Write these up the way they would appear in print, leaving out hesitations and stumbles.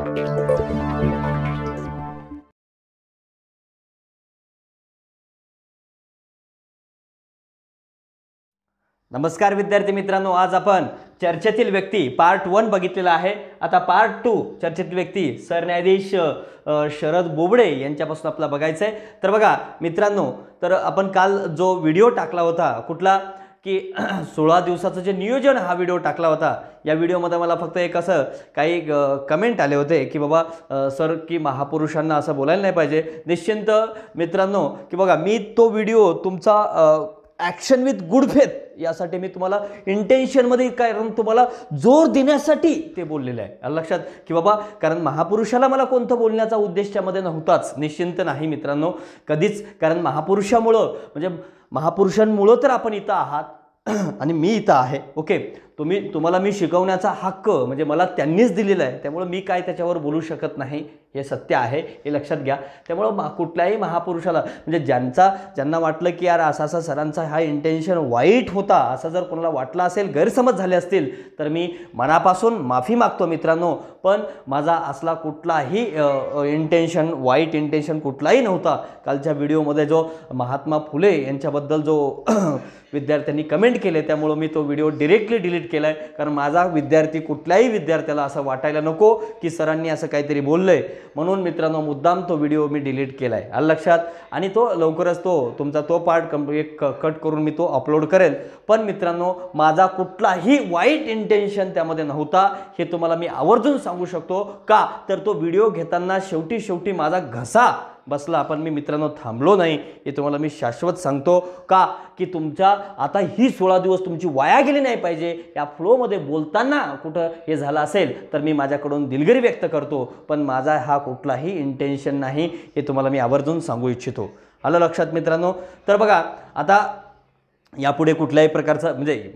नमस्कार विद्यार्थी मित्रांनो, आज आपण चर्चेतील व्यक्ती पार्ट 1 बघितलेला आहे। आता पार्ट 2 चर्चेतील व्यक्ती सरन्यायाधीश शरद बोबडे यांच्यापासून आपल्याला बघायचं आहे। तर बघा मित्रांनो, तर आपण काल जो व्हिडिओ टाकला होता कुठला की 16 दिवसाचं जे नियोजन हा व्हिडिओ टाकला होता, या व्हिडिओमध्ये मला फक्त एक असं काही कमेंट आले होते की बाबा सर की महापुरुषांना असं बोलायला नाही पाहिजे। निश्चिंत मित्रांनो की बघा, मी तो व्हिडिओ तुमचा ॲक्शन विथ गुड फेथ यासाठी मी तुम्हाला इंटेन्शनमध्ये कारण तुम्हाला जोर देण्यासाठी ते बोललेलं आहे, लक्षात की बाबा, कारण महापुरुषाला मला कोणतं बोलण्याचा उद्देश त्यामध्ये नव्हताच, निश्चिंत नाही मित्रांनो कधीच। कारण महापुरुषामुळं म्हणजे महापुरुषांमुळं तर आपण इथं आहात आणि मी इथं आहे। ओके, तुम्हाला मी शिकवण्याचा हक्क म्हणजे मला त्यांनीच दिलेला आहे, त्यामुळे मी काय त्याच्यावर बोलू शकत नाही, हे सत्य आहे, हे लक्षात घ्या। त्यामुळे कुठल्याही महापुरुषाला म्हणजे ज्यांना वाटलं की यार असा सरांचा हा इंटेन्शन वाईट होता, असं जर कोणाला वाटलं असेल, गैरसमज झाले असतील, तर मी मनापासून माफी मागतो मित्रांनो। पण माझा असला कुठलाही इंटेन्शन, वाईट इंटेन्शन कुठलाही नव्हता। कालच्या व्हिडिओमध्ये जो महात्मा फुले यांच्याबद्दल जो विद्यार्थ्यांनी कमेंट केले, त्यामुळे मी तो व्हिडिओ डायरेक्टली डिलीट केलाय, कारण माझा विद्यार्थी कुठल्याही विद्यार्थ्याला असं वाटायला नको की सरांनी असं काहीतरी बोललंय, म्हणून मित्रांनो मुद्दाम तो व्हिडिओ मी डिलीट केलाय, आलं लक्षात। आणि तो लवकरच तुमचा तो पार्ट कट करून मी तो अपलोड करेल। पण मित्रांनो, माझा कुठलाही वाईट इंटेन्शन त्यामध्ये नव्हता, हे तुम्हाला मी आवर्जून सांगू शकतो। का तर तो व्हिडिओ घेताना शेवटी माझा घसा बसला, पण मी मित्रांनो थांबलो नाही, हे तुम्हाला मी शाश्वत सांगतो। का की तुमच्या आता ही 16 दिवस तुमची वाया गेली नाही पाहिजे, या फ्लोमध्ये बोलताना कुठं हे झालं असेल तर मी माझ्याकडून दिलगिरी व्यक्त करतो, पण माझा हा कुठलाही इंटेन्शन नाही, हे तुम्हाला मी आवर्जून सांगू इच्छितो, आलं लक्षात मित्रांनो। तर बघा, आता यापुढे कुठल्याही प्रकारचं म्हणजे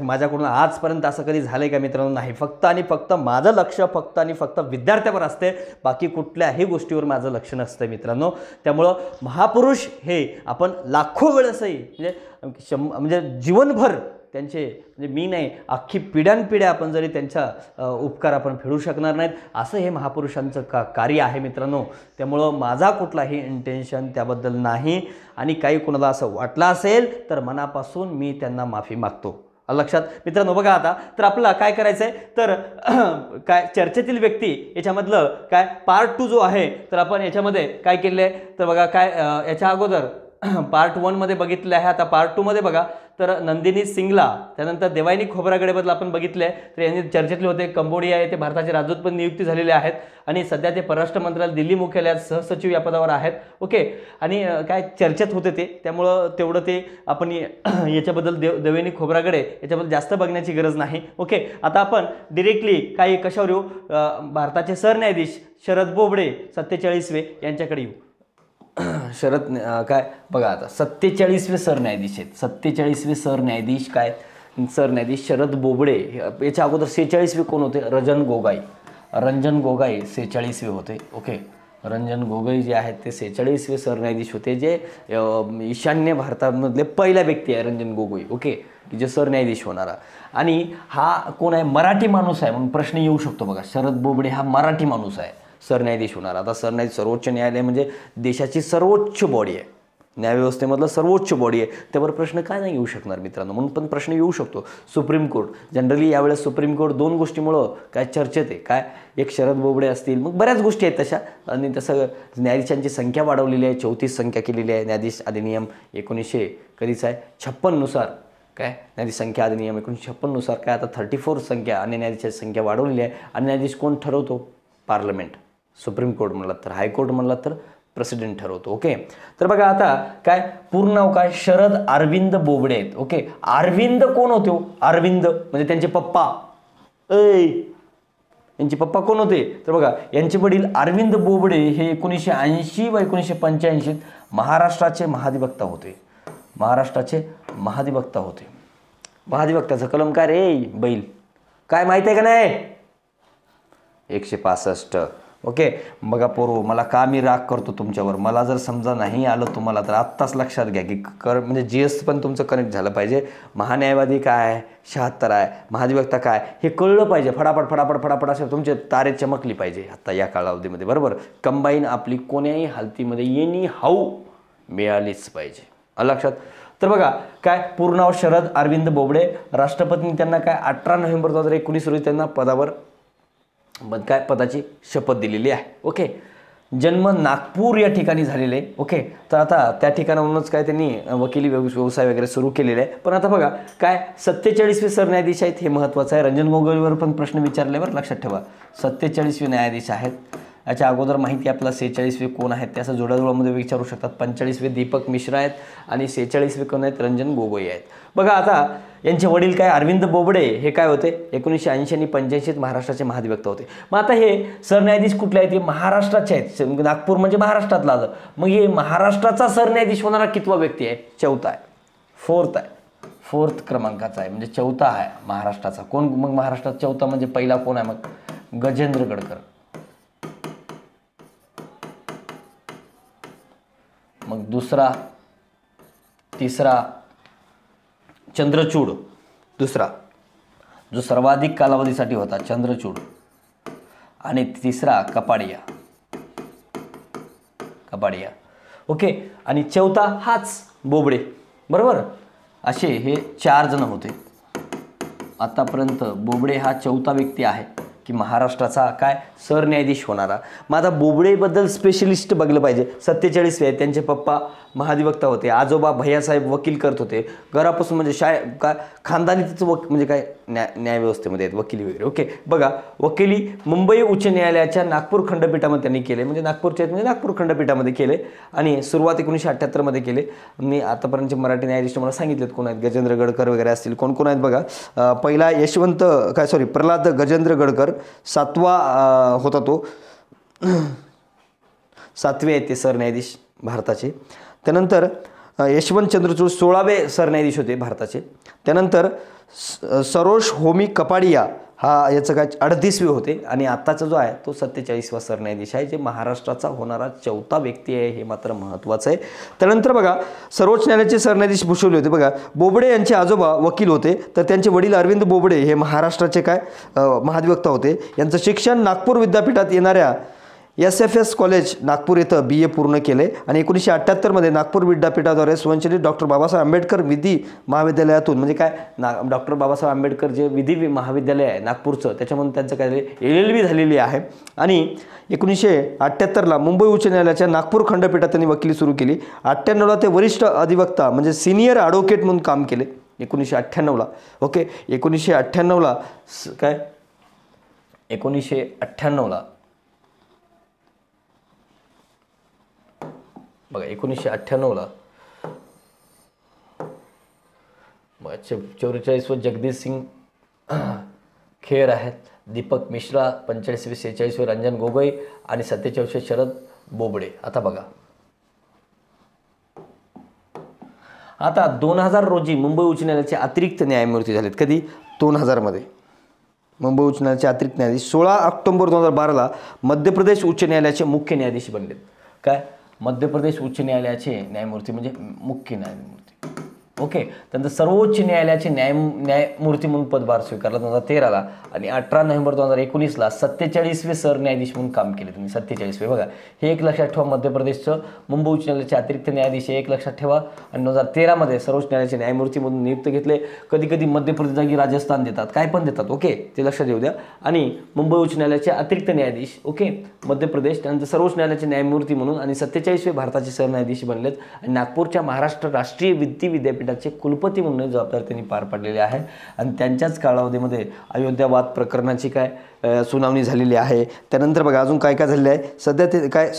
माझ्याकडून आजपर्यंत असं कधी झालंय का मित्रांनो? नाही। फक्त आणि फक्त माझं लक्ष फक्त आणि फक्त विद्यार्थ्यावर असते, बाकी कुठल्याही गोष्टीवर माझं लक्ष नसतं मित्रांनो। त्यामुळं महापुरुष हे आपण लाखो वेळेसही म्हणजे जीवनभर त्यांचे म्हणजे मी नाही, अख्खी पिढ्यानपिढ्या आपण जरी त्यांचा उपकार आपण फेडू शकणार नाहीत, असं हे महापुरुषांचं कार्य आहे मित्रांनो। त्यामुळं माझा कुठलाही इंटेन्शन त्याबद्दल नाही, आणि काही कोणाला असं वाटलं असेल तर मनापासून मी त्यांना माफी मागतो, लक्षात मित्रांनो। बघा आता तर आपल्याला काय करायचं आहे, तर काय चर्चेतील व्यक्ती याच्यामधलं काय पार्ट 2 जो आहे, तर आपण याच्यामध्ये काय केलं आहे, तर बघा काय याच्या अगोदर पार्ट 1 मध्ये बघितलं आहे। आता पार्ट 2 मध्ये बघा, तर नंदिनी सिंगला, त्यानंतर देवायनी खोब्रागडेबद्दल आपण बघितले आहे, तर यांनी चर्चेतले होते। कंबोडिया येथे भारताचे राजदूत पण नियुक्ती झालेले आहेत, आणि सध्या ते परराष्ट्र मंत्रालय दिल्ली मुख्यालयात सहसचिव या पदावर आहेत। ओके, आणि काय चर्चेत होते ते, त्यामुळं तेवढं ते आपण याच्याबद्दल देवायनी खोब्रागडे याच्याबद्दल जास्त बघण्याची गरज नाही। ओके, आता आपण डायरेक्टली काय कशावर येऊ, भारताचे सरन्यायाधीश शरद बोबडे 47वे यांच्याकडे येऊ। काय बघा, आता 47वे सरन्यायाधीश आहेत, 47वे सरन्यायाधीश काय, सरन्यायाधीश शरद बोबडे। याच्या अगोदर 46वे कोण होते, रंजन गोगोई 46वे होते। ओके, रंजन गोगोई जे आहेत ते 46वे सरन्यायाधीश होते, जे ईशान्य भारतामधले पहिला व्यक्ती आहे रंजन गोगोई। ओके, की जे सरन्यायाधीश होणारा, आणि हा कोण आहे, मराठी माणूस आहे, म्हणून प्रश्न येऊ शकतो बघा, शरद बोबडे हा मराठी माणूस आहे सरन्यायाधीश होणार। आता सरन्यायाधीश सर्वोच्च न्यायालय म्हणजे देशाची सर्वोच्च बॉडी आहे, न्यायव्यवस्थेमधलं सर्वोच्च बॉडी आहे, त्यावर प्रश्न काय नाही येऊ शकणार मित्रांनो, म्हणून पण प्रश्न येऊ शकतो। सुप्रीम कोर्ट जनरली यावेळेस सुप्रीम कोर्ट 2 गोष्टीमुळं काय चर्चेत आहे, काय एक शरद बोबडे असतील, मग बऱ्याच गोष्टी आहेत तशा, आणि तसं न्यायाधीशांची संख्या वाढवलेली आहे, 34 संख्या केलेली आहे। न्यायाधीश अधिनियम 1900 कधीच आहे 56 नुसार, काय न्यायाधीश संख्या अधिनियम 1956 नुसार काय आता 34 संख्या आणि न्यायाधीशाची संख्या वाढवलेली आहे। आणि न्यायाधीश कोण ठरवतो, पार्लमेंट। सुप्रीम कोर्ट म्हणलात तर, हायकोर्ट म्हणलात तर प्रेसिडेंट ठरवतो। ओके, तर बघा आता काय पूर्ण नाव काय, शरद अरविंद बोबडे आहेत। ओके, अरविंद कोण होते, अरविंद म्हणजे त्यांचे पप्पा, यांचे पप्पा कोण होते, तर बघा यांचे वडील अरविंद बोबडे हे 1980 व 1985 महाराष्ट्राचे महाधिवक्ता होते, महाराष्ट्राचे महाधिवक्ता होते। महाधिवक्त्याचा कलम काय रे बैल, काय माहिती आहे का नाही, 165 ओके. बघा पोरो, मला का मी राग करतो तुमच्यावर, मला जर समजा नाही आलं तुम्हाला तर आत्ताच लक्षात घ्या की म्हणजे GS पण तुमचं कनेक्ट झालं पाहिजे. महान्यायवादी काय, 76 आहे, महाधिवक्ता काय, हे कळलं पाहिजे. फटाफट फटाफट फटाफट असे तुमचे तारे चमकली पाहिजे आता या कालावधीमध्ये, बरोबर. कंबाईन आपली कोण्याही हालतीमध्ये येणी हाऊ मिळालीच पाहिजे, लक्षात. तर बघा काय, पूर्ण नाव शरद अरविंद बोबडे. राष्ट्रपतींनी त्यांना काय 18 नोव्हेंबर 2019 रोजी त्यांना पदावर काय पदाची शपथ दिलेली आहे. ओके. जन्म नागपूर या ठिकाणी झालेले. ओके. तर आता त्या ठिकाणाहूनच काय त्यांनी वकिली व्यवसाय वगैरे सुरू केलेले आहे. पण आता बघा काय 47वे सरन्यायाधीश आहेत, हे महत्त्वाचं आहे. रंजन गोगोईवर पण प्रश्न विचारल्यावर लक्षात ठेवा 47वे न्यायाधीश आहेत. याच्या अगोदर माहिती आपला 46वे कोण आहेत ते असं जोड्याजोडामध्ये विचारू शकतात. 45वे दीपक मिश्रा आहेत आणि 46वे कोण आहेत, रंजन गोगोई आहेत. बघा आता यांचे वडील काय, अरविंद बोबडे हे काय होते, 1980 आणि 85 महाराष्ट्राचे महाधिवक्ता होते. मग आता हे सरन्यायाधीश कुठले आहेत, हे महाराष्ट्राचे आहेत. नागपूर म्हणजे महाराष्ट्रातला आलं. मग हे महाराष्ट्राचा सरन्यायाधीश होणारा कितवा व्यक्ती आहे, चौथा आहे, फोर्थ आहे, फोर्थ क्रमांकाचा आहे, म्हणजे चौथा आहे महाराष्ट्राचा. कोण मग महाराष्ट्रात चौथा म्हणजे पहिला कोण आहे, मग गजेंद्र गडकर. मग दुसरा, तिसरा चंद्रचूड, दुसरा जो सर्वाधिक कालावधीसाठी होता चंद्रचूड, आणि तिसरा कपाडिया. ओके. आणि चौथा हाच बोबडे, बरोबर. असे हे 4 जण होते. आतापर्यंत बोबडे हा चौथा व्यक्ती आहे की महाराष्ट्राचा काय सरन्यायाधीश होणारा. मग आता बोबडेबद्दल स्पेशलिस्ट बघलं पाहिजे. 47वे आहेत, त्यांचे पप्पा महाधिवक्ता होते, आजोबा भैयासाहेब वकील करत होते. घरापासून म्हणजे काय खानदानी तिचं म्हणजे काय न्यायव्यवस्थेमध्ये आहेत, वकिली वगैरे. ओके. बघा वकिली मुंबई उच्च न्यायालयाच्या नागपूर खंडपीठामध्ये त्यांनी केले, म्हणजे नागपूरचे आहेत म्हणजे नागपूर खंडपीठामध्ये केले. आणि सुरुवात 1978 मध्ये केले. मी आतापर्यंतचे मराठी न्यायाधीश मला सांगितलेत कोण आहेत, गजेंद्र गडकर वगैरे असतील. कोण कोण आहेत बघा. पहिला प्रल्हाद गजेंद्र गडकर, 7वा होता तो, 7वे आहेत ते सरन्यायाधीश भारताचे. त्यानंतर यशवंत चंद्रचूड 16वे सरन्यायाधीश होते भारताचे. त्यानंतर सरोज होमी कपाडिया हा याचं काय 38वे होते. आणि आत्ताचा जो आहे तो 47वा सरन्यायाधीश आहे, जे महाराष्ट्राचा होणारा चौथा व्यक्ती आहे, हे मात्र महत्त्वाचं आहे. त्यानंतर बघा सर्वोच्च न्यायालयाचे सरन्यायाधीश भूषवले होते. बघा बोबडे यांचे आजोबा वकील होते, तर त्यांचे वडील अरविंद बोबडे हे महाराष्ट्राचे काय महाधिवक्ता होते. यांचं शिक्षण नागपूर विद्यापीठात येणाऱ्या SFS कॉलेज नागपूर इथं BA पूर्ण केले. आणि 1978 मध्ये नागपूर विद्यापीठाद्वारे स्वयंचलित डॉक्टर बाबासाहेब आंबेडकर विधी महाविद्यालयातून, म्हणजे काय डॉक्टर बाबासाहेब आंबेडकर जे विधी महाविद्यालय आहे नागपूरचं, त्याच्यामधून त्यांचं काय LLB झालेली आहे. आणि 1978ला मुंबई उच्च न्यायालयाच्या नागपूर खंडपीठात त्यांनी वकिली सुरू केली. 98ला ते वरिष्ठ अधिवक्ता म्हणजे सिनियर ॲडव्होकेट म्हणून काम केले 1998ला. ओके. 1998ला काय 1998ला बघा 1998ला 44वे जगदीश सिंग खेर आहेत, दीपक मिश्रा 45वे 46वे रंजन गोगोई आणि 47वे शरद बोबडे. आता बघा आता 2000 रोजी मुंबई उच्च न्यायालयाचे अतिरिक्त न्यायमूर्ती झालेत. कधी 2000 मध्ये मुंबई उच्च न्यायालयाचे अतिरिक्त न्यायाधीश. 16 ऑक्टोबर 2012ला मध्य प्रदेश उच्च न्यायालयाचे मुख्य न्यायाधीश बनलेत. काय मध्य प्रदेश उच्च न्यायालयाचे न्यायमूर्ती म्हणजे मुख्य न्यायमूर्ती. ओके. त्यानंतर सर्वोच्च न्यायालयाचे न्यायमूर्ती म्हणून पदभार स्वीकारला 2013ला. आणि 18 नोव्हेंबर 2019ला 47वे सरन्यायाधीश म्हणून काम केले त्यांनी. 47वे बघा, हे एक लक्षात ठेवा. मध्य प्रदेशचं मुंबई उच्च न्यायालयाचे अतिरिक्त न्यायाधीश हे एक लक्षात ठेवा. आणि 2013 मध्ये सर्वोच्च न्यायालयाचे न्यायमूर्ती म्हणून नियुक्त घेतले. कधी कधी मध्य प्रदेश जागी राजस्थान देतात, काय पण देतात. ओके, ते लक्षात येऊ द्या. आणि मुंबई उच्च न्यायालयाचे अतिरिक्त न्यायाधीश ओके मध्य प्रदेश. त्यानंतर सर्वोच्च न्यायालयाचे न्यायमूर्ती म्हणून आणि 47वे भारताचे सरन्यायाधीश बनलेत. आणि नागपूरच्या महाराष्ट्र राष्ट्रीय विधी विद्यापीठाचे कुलपती म्हणून जबाबदारी त्यांनी पार पाडलेली आहे. आणि त्यांच्याच कालावधीमध्ये अयोध्या वाद प्रकरणाची काय सुनावणी झालेली आहे. त्यानंतर बघा अजून काय काय झालेलं आहे सध्या ते काय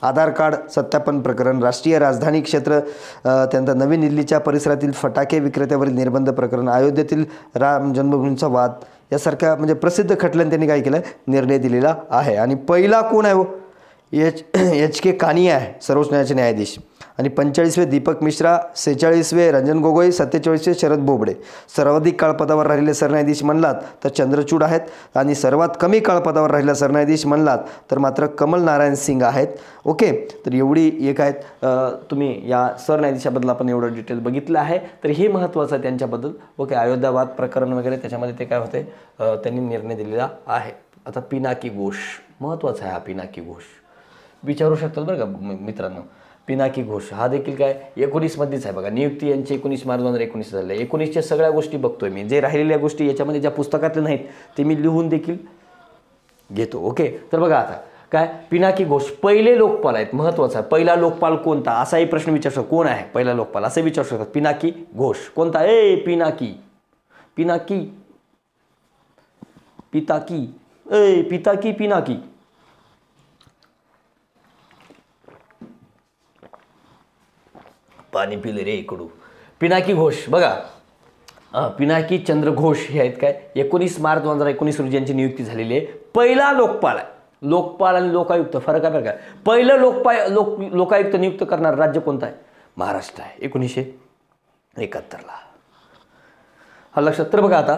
आधार कार्ड सत्यापन प्रकरण, राष्ट्रीय राजधानी क्षेत्र, त्यानंतर नवी दिल्लीच्या परिसरातील फटाके विक्रेत्यावरील निर्बंध प्रकरण, अयोध्येतील राम जन्मभूमीचा वाद यासारख्या म्हणजे प्रसिद्ध खटल्यांनी त्यांनी काय केलं निर्णय दिलेला आहे. आणि पहिला कोण आहे HK कानिया आहे सर्वोच्च न्यायालयाचे न्यायाधीश. आणि 45वे दीपक मिश्रा, 46वे रंजन गोगोई, 47वे शरद बोबडे. सर्वाधिक काळ पदावर राहिलेले सरन्यायाधीश म्हणलात तर चंद्रचूड आहेत आणि सर्वात कमी काळ पदावर राहिलेला सरन्यायाधीश म्हणलात तर मात्र कमल नारायण सिंग आहेत. ओके, तर एवढी एक आहेत. तुम्ही या सरन्यायाधीशाबद्दल आपण एवढं डिटेल बघितलं आहे, तर हे महत्त्वाचं आहे त्यांच्याबद्दल. ओके, अयोध्यावाद प्रकरण वगैरे त्याच्यामध्ये ते काय होते, त्यांनी निर्णय दिलेला आहे. आता पिनाकी घोष महत्त्वाचा आहे. हा पिनाकी घोष विचारू शकतात बरं का मित्रांनो. पिनाकी घोष हा देखील काय 19 मध्येच आहे बघा. नियुक्ती यांची 19 मार्च 2019 झाले. 19च्या सगळ्या गोष्टी बघतोय मी. जे राहिलेल्या गोष्टी याच्यामध्ये ज्या पुस्तकातल्या नाहीत ते मी लिहून देखील घेतो. ओके, तर बघा आता काय पिनाकी घोष पहिले लोकपाल आहेत. महत्त्वाचा आहे. पहिला लोकपाल कोणता असाही प्रश्न विचारू शकतो. कोण आहे पहिला लोकपाल असं विचारू शकतात. पिनाकी घोष कोणता. पिनाकी पिनाकी पिताकी पिताकी पिनाकी. पाणी पिले रे कडू. पिनाकी घोष बघा, पिनाकी चंद्र घोष हे आहेत काय 19 मार्च 2019 रोजी यांची नियुक्ती झालेली आहे. पहिला लोकपाल आहे. लोकपाल आणि लोकायुक्त फरक आहे बरं का. पहिलं लोकायुक्त नियुक्त करणारं राज्य कोणतं आहे. महाराष्ट्र आहे 1971ला. हा लक्षात. तर बघा आता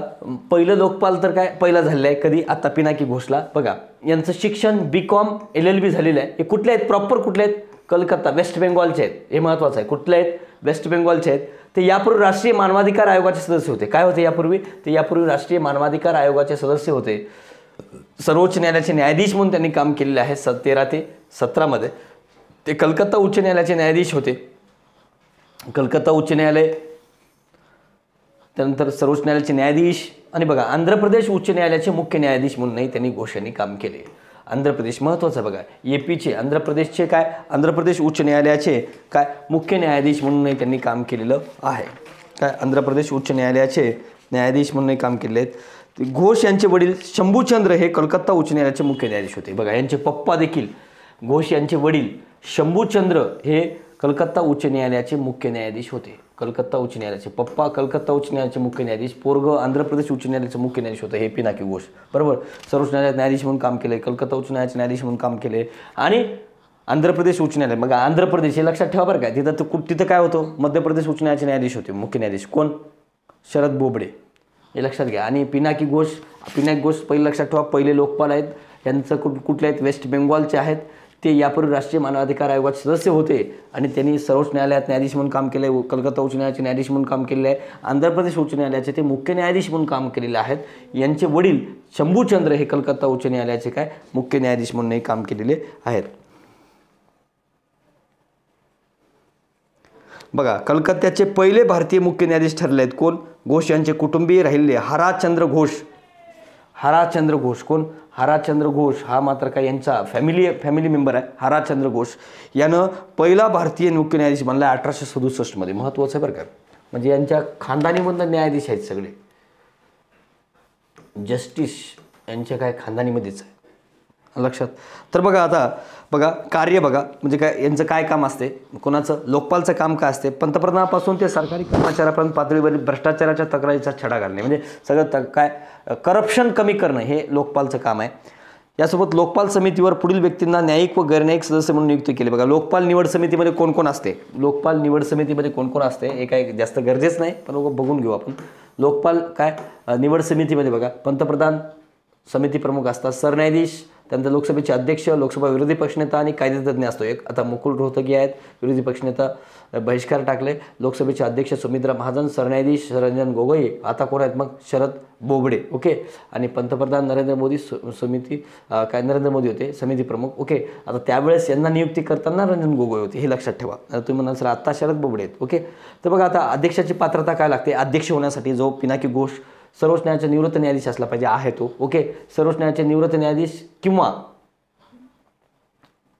पहिलं लोकपाल तर काय पहिला झालेलं आहे कधी आता पिनाकी घोषला. बघा यांचं शिक्षण BCom LLB झालेलं आहे. हे कुठले आहेत प्रॉपर कुठले आहेत कलकत्ता वेस्ट बेंगॉलचे आहेत. हे महत्त्वाचं आहे. कुठले आहेत वेस्ट बेंगॉलचे आहेत. ते यापूर्वी राष्ट्रीय मानवाधिकार आयोगाचे सदस्य होते. काय होते यापूर्वी ते यापूर्वी राष्ट्रीय मानवाधिकार आयोगाचे सदस्य होते. सर्वोच्च न्यायालयाचे न्यायाधीश म्हणून त्यांनी काम केलेले आहे 13 ते 17 मध्ये. ते कलकत्ता उच्च न्यायालयाचे न्यायाधीश होते. कलकत्ता उच्च न्यायालय त्यानंतर सर्वोच्च न्यायालयाचे न्यायाधीश आणि बघा आंध्र प्रदेश उच्च न्यायालयाचे मुख्य न्यायाधीश म्हणूनही त्यांनी घोष यांनी काम केले. आंध्र प्रदेश महत्त्वाचं बघा. APचे आंध्र प्रदेशचे काय आंध्र प्रदेश उच्च न्यायालयाचे काय मुख्य न्यायाधीश म्हणूनही त्यांनी काम केलेलं आहे. काय आंध्र प्रदेश उच्च न्यायालयाचे न्यायाधीश म्हणूनही काम केले आहेत. घोष यांचे वडील शंभूचंद्र हे कलकत्ता उच्च न्यायालयाचे मुख्य न्यायाधीश होते. बघा यांचे पप्पा देखील घोष यांचे वडील शंभूचंद्र हे कलकत्ता उच्च न्यायालयाचे मुख्य न्यायाधीश होते. कलकत्ता उच्च न्यायालयाचे पप्पा कलकत्ता उच्च न्यायालयाचे मुख्य न्यायाधीश, पोरग आंध्र प्रदेश उच्च न्यायालयाचे मुख्य न्यायाधीश होते हे पिनाकी घोष. बरोबर. सर्वोच्च न्यायालयात न्यायाधीश म्हणून काम केले, कलकत्ता उच्च न्यायालयाचे न्यायाधीश म्हणून काम केले आणि आंध्र प्रदेश उच्च न्यायालय. बघा आंध्र प्रदेश हे लक्षात ठेवा बरं काय. तिथं काय होतं मध्य प्रदेश उच्च न्यायालयाचे न्यायाधीश होते. मुख्य न्यायाधीश कोण शरद बोबडे हे लक्षात घ्या. आणि पिनाकी घोष पहिले लक्षात ठेवा पहिले लोकपाल आहेत. यांचं कुठले आहेत वेस्ट बेंगॉलचे आहेत. ते यापूर्वी राष्ट्रीय मानवाधिकार आयोगाचे सदस्य होते आणि त्यांनी सर्वोच्च न्यायालयात न्यायाधीश म्हणून काम केले. कलकत्ता उच्च न्यायालयाचे न्यायाधीश म्हणून काम केलेले आहे. आंध्र प्रदेश उच्च न्यायालयाचे ते मुख्य न्यायाधीश म्हणून काम केलेले आहेत. यांचे वडील शंभूचंद्र हे कलकत्ता उच्च न्यायालयाचे काय मुख्य न्यायाधीश म्हणूनही काम केलेले आहेत. बघा कलकत्त्याचे पहिले भारतीय मुख्य न्यायाधीश ठरले आहेत कोण घोष यांचे कुटुंबीय राहिले हराचंद्र घोष. हराचंद्र घोष कोण हराचंद्र घोष हा मात्र काय यांचा फॅमिली मेंबर आहे. हराचंद्र घोष यानं पहिला भारतीय मुख्य न्यायाधीश बनला 1867 मध्ये. महत्त्वाचं आहे बरं का. म्हणजे यांच्या खानदानीमधून न्यायाधीश आहेत सगळे. जस्टिस यांच्या काय खानदानीमध्येच आहे लक्षात. तर बघा आता बघा कार्य बघा म्हणजे काय यांचं काय काम असते कोणाचं लोकपालचं काम काय असते. पंतप्रधानापासून ते सरकारी कर्मचाऱ्यापर्यंत पातळीवर भ्रष्टाचाराच्या तक्रारीचा छडा घालणे म्हणजे सगळं काय करप्शन कमी करणं हे लोकपालचं काम आहे. यासोबत लोकपाल समितीवर पुढील व्यक्तींना न्यायिक व गैरन्यायिक सदस्य म्हणून नियुक्त केले. बघा लोकपाल निवड समितीमध्ये कोण कोण असते. लोकपाल निवड समितीमध्ये कोण कोण असते हे काय जास्त गरजेचं नाही पण बघून घेऊ आपण. लोकपाल काय निवड समितीमध्ये बघा पंतप्रधान समिती प्रमुख असतात, सरन्यायाधीश, त्यानंतर लोकसभेचे अध्यक्ष, लोकसभा विरोधी पक्षनेता आणि कायदेतज्ञ असतो एक. आता मुकुल रोहतगी आहेत विरोधी पक्षनेता बहिष्कार टाकले. लोकसभेचे अध्यक्ष सुमित्रा महाजन, सरन्यायाधीश रंजन गोगोई, आता कोण आहेत मग शरद बोबडे. ओके. आणि पंतप्रधान नरेंद्र मोदी नरेंद्र मोदी होते समिती प्रमुख. ओके. आता त्यावेळेस यांना नियुक्ती करताना रंजन गोगोई होते हे लक्षात ठेवा. तुम्ही म्हणाल सर आता शरद बोबडे आहेत. ओके. तर बघा आता अध्यक्षाची पात्रता काय लागते. अध्यक्ष होण्यासाठी जो पिनाकी घोष सर्वोच्च न्यायालयाचा निवृत्त न्यायाधीश असला पाहिजे आहे तो. ओके. सर्वोच्च न्यायालयाचे निवृत्त न्यायाधीश किंवा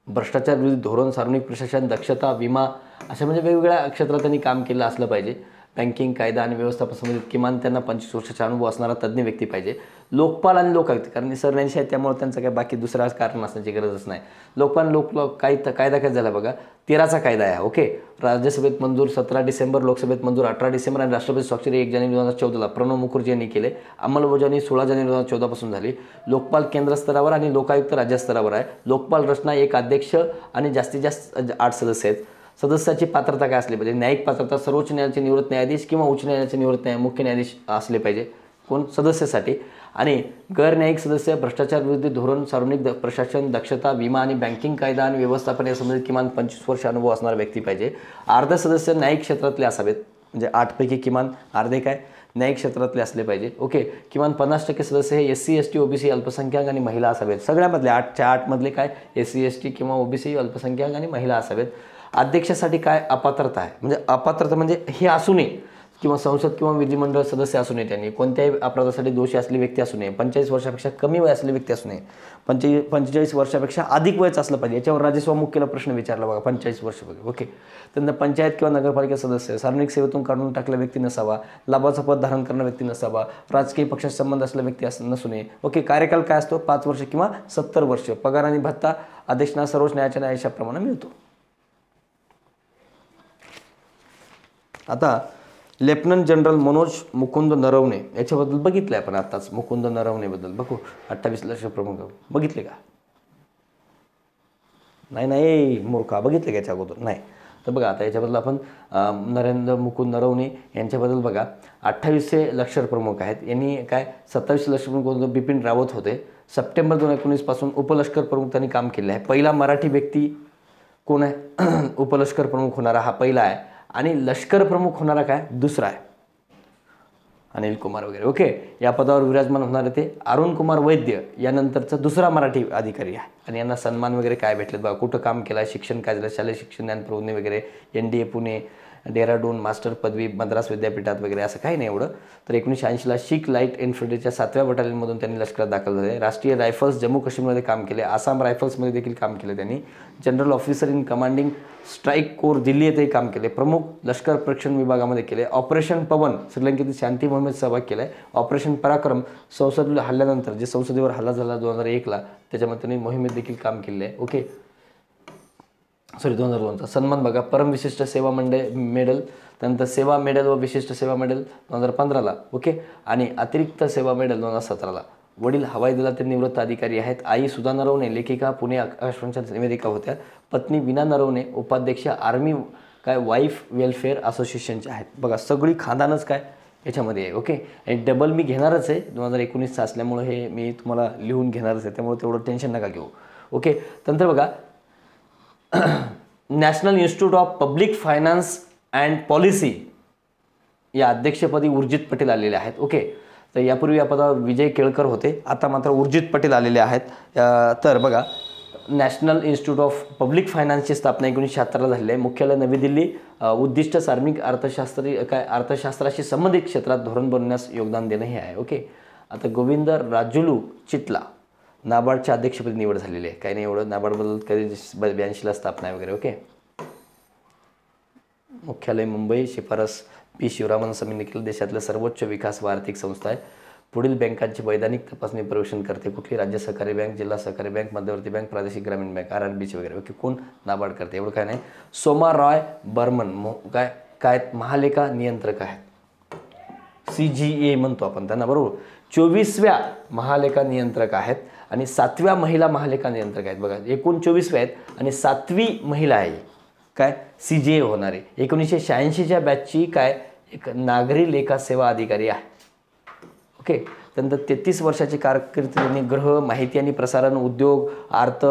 भ्रष्टाचार विरोधी धोरण, सार्वजनिक प्रशासन, दक्षता, विमा अशा म्हणजे वेगवेगळ्या क्षेत्रात त्यांनी काम केलं असलं पाहिजे. बँकिंग, कायदा आणि व्यवस्थापन संबंधित किमान त्यांना 25 वर्षाचा अनुभव असणारा तज्ज्ञ व्यक्ती पाहिजे. लोकपाल आणि लोकायुक्त कारण सरन्यायाधीश आहेत त्यामुळे त्यांचं काही बाकी दुसरा कारण असण्याची गरजच नाही. लोकपाल कायदा काय झाला बघा 13चा कायदा आहे. ओके. राज्यसभेत मंजूर 17 डिसेंबर, लोकसभेत मंजूर 18 डिसेंबर आणि राष्ट्रपती स्वाक्षरी 1 जानेवारी 2014 प्रणव मुखर्जी यांनी केले. अंमलबजावणी 16 जानेवारी 2014 पासून झाली. लोकपाल केंद्र स्तरावर आणि लोकायुक्त राज्य स्तरावर आहे. लोकपाल रचना एक अध्यक्ष आणि जास्तीत जास्त 8 सदस्य आहेत. सदस्याची पात्रता काय असली पाहिजे? न्यायिक पात्रता सर्वोच्च न्यायालयाचे निवृत्त न्यायाधीश किंवा उच्च न्यायालयाचे निवृत्त मुख्य न्यायाधीश असले पाहिजे कोण? सदस्यासाठी. आणि गैर न्यायिक सदस्य भ्रष्टाचार विरोधी धोरण, सार्वजनिक प्रशासन, दक्षता, विमा आणि बँकिंग कायदा आणि व्यवस्थापन या संबंधित किमान 25 वर्ष अनुभव असणारा व्यक्ती पाहिजे. अर्ध सदस्य न्यायिक क्षेत्रातले असावेत, म्हणजे 8 पैकी किमान अर्धे काय न्यायिक क्षेत्रातले असले पाहिजे. ओके. किमान 50% सदस्य हे SC ST OBC अल्पसंख्याक आणि महिला असावेत. सगळ्यामधले 8च्या 8 मधले काय SC ST किंवा OBC अल्पसंख्याक आणि महिला असावेत. अध्यक्षासाठी काय अपात्रता आहे? म्हणजे अपात्रता म्हणजे हे असू नये किंवा संसद किंवा विधिमंडळ सदस्य असू नये, त्यांनी कोणत्याही अपराधासाठी दोषी असलेली व्यक्ती असू नये, 45 वर्षापेक्षा कमी वय असलेली व्यक्ती असू नये, 45 वर्षापेक्षा अधिक वयच असलं पाहिजे. याच्यावर राज्यसभा मुख्याला प्रश्न विचारला बघा, 45 वर्ष वगैरे. ओके. त्यांना पंचायत किंवा नगरपालिका सदस्य, सार्वजनिक सेवेतून काढून टाकलेला व्यक्ती नसावा, लाभाचं पद धारण करणारा व्यक्ती नसावा, राजकीय पक्षाशी संबंध असलेला व्यक्ती नसू नये. ओके. कार्यकाल काय असतो? 5 वर्ष किंवा 70 वर्ष. पगार आणि भत्ता अध्यक्षांना सर्वोच्च न्यायालयाच्या न्यायाधीशाप्रमाणे मिळतो. आता लेफ्टनंट जनरल मनोज मुकुंद नरवणे याच्याबद्दल बघितलं आहे आपण आत्ताच. मुकुंद नरवणेबद्दल बघू. 28 लक्ष प्रमुख बघितले का? नाही मूर्खा, बघितले का याच्या अगोदर? नाही. तर बघा आता याच्याबद्दल आपण नरेंद्र मुकुंद नरवणे यांच्याबद्दल बघा. 28 लष्कर प्रमुख आहेत. यांनी काय 27 लष्कर प्रमुख बिपिन रावत होते. सप्टेंबर 2019 पासून उपलष्कर प्रमुख त्यांनी काम केले आहे. पहिला मराठी व्यक्ती कोण आहे? उपलष्कर प्रमुख होणारा हा पहिला आहे. आणि लष्कर प्रमुख होणारा काय? दुसरा आहे, अनिल कुमार वगैरे. ओके. या पदावर विराजमान होणारे ते अरुण कुमार वैद्य यानंतरचा दुसरा मराठी अधिकारी आहे. आणि यांना सन्मान वगैरे काय भेटलेत बघा. कुठं काम केलं आहे, शिक्षण काय झालं, शालेय शिक्षण, ज्ञान प्रबोधिनी वगैरे, NDA पुणे, डेहराडून, मास्टर पदवी मद्रास विद्यापीठात वगैरे, असं काही नाही एवढं. तर 1980ला शीख लाईट इन्फंट्रीच्या 7व्या बटालियनमधून त्यांनी लष्करात दाखल झाले. राष्ट्रीय रायफल्स जम्मू काश्मीरमध्ये काम केले. आसाम रायफल्समध्ये देखील काम केले त्यांनी. General officer in commanding strike core Delhi येथेही काम केले. प्रमुख लष्कर प्रशिक्षण विभागामध्ये केले. ऑपरेशन पवन श्रीलंकेतील शांती मोहिमेत सहभाग केला आहे. ऑपरेशन पराक्रम संसद हल्ल्यानंतर जे संसदेवर हल्ला झाला 2001ला, त्याच्यामध्ये त्यांनी मोहिमेत देखील काम केले आहे. ओके. 2002चा सन्मान बघा. परम विशिष्ट सेवा मेडल, त्यानंतर सेवा मेडल व विशिष्ट सेवा मेडल 2015ला. ओके. आणि अतिरिक्त सेवा मेडल 2017ला. वडील हवाई दलातील निवृत्त अधिकारी आहेत. आई सुधा नरवणे लेखिका, पुणे आकाशवाणीच्या निवेदिका होत्या. पत्नी विना नरवणे उपाध्यक्ष आर्मी काय वाईफ वेलफेअर असोसिएशनच्या आहेत. बघा सगळी खानदानच काय याच्यामध्ये आहे. ओके. आणि डबल मी घेणारच आहे 2019चा असल्यामुळे हे मी तुम्हाला लिहून घेणारच आहे, त्यामुळे तेवढं टेन्शन नका घेऊ. ओके. नंतर बघा national institute of public finance and policy या अध्यक्षपदी उर्जित पटेल आलेले आहेत. ओके. तर यापूर्वी या पदावर विजय केळकर होते, आता मात्र उर्जित पटेल आलेले आहेत. तर बघा नॅशनल इन्स्टिट्यूट ऑफ पब्लिक फायनान्सची स्थापना 1976ला झालेली आहे. मुख्यालय नवी दिल्ली. उद्दिष्ट सार्वजनिक अर्थशास्त्राशी संबंधित क्षेत्रात धोरण बनवण्यास योगदान देणं हे आहे. ओके. आता गोविंद राजुलू चिटला नाबार्डच्या अध्यक्षपदी निवड झालेली आहे. काही नाही एवढं. नाबार्डबद्दल कधी 82ला स्थापना आहे वगैरे. ओके. मुख्यालय मुंबई. शिफारस P शिवरामन समितीने केलं. देशातल्या सर्वोच्च विकास व आर्थिक संस्था आहे. पुढील बँकांची वैधानिक तपासणी परीक्षण करते. कुठली? राज्य सहकारी बँक, जिल्हा सहकारी बँक, मध्यवर्ती बँक, प्रादेशिक ग्रामीण बँक, RRBची वगैरे. ओके. कोण? नाबार्ड करते. एवढं काय नाही. सोमा रॉय बर्मन काय महालेखा नियंत्रक आहेत. CGA म्हणतो आपण त्यांना, बरोबर. 24व्या महालेखा नियंत्रक आहेत आणि 7व्या महिला महालेखा नियंत्रक आहेत. बघा एकूण 24 आहेत आणि 7वी महिला आहे काय CGA होणारे. 1986च्या बॅचची काय एक नागरी लेखा सेवा अधिकारी आहे. ओके. त्यानंतर 33 वर्षाची कारकीर्द त्यांनी गृह, माहिती आणि प्रसारण, उद्योग, अर्थ,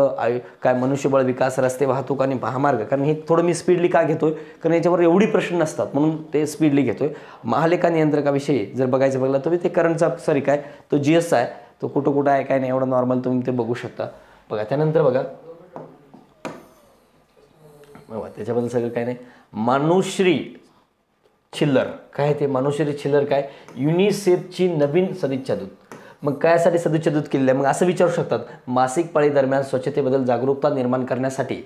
काय मनुष्यबळ विकास, रस्ते वाहतूक आणि महामार्ग. कारण हे थोडं मी स्पीडली का घेतोय, कारण याच्यावर एवढी प्रश्न नसतात म्हणून ते स्पीडली घेतोय. महालेखा नियंत्रकाविषयी जर बघायचं बघला तुम्ही ते करंटचा काय तो GS आहे, तो कुठं आहे काय नाही एवढं नॉर्मल तुम्ही ते बघू शकता. बघा त्यानंतर बघा त्याच्याबद्दल सगळं काय नाही. मानुश्री छिल्लर काय ते मानुश्री छिल्लर काय युनिसेफची नवीन सदिच्छा दूत. मग कायसाठी सदिच्छा दूत केलेलं आहे? मग असं विचारू शकतात, मासिक पाळी दरम्यान स्वच्छतेबद्दल जागरूकता निर्माण करण्यासाठी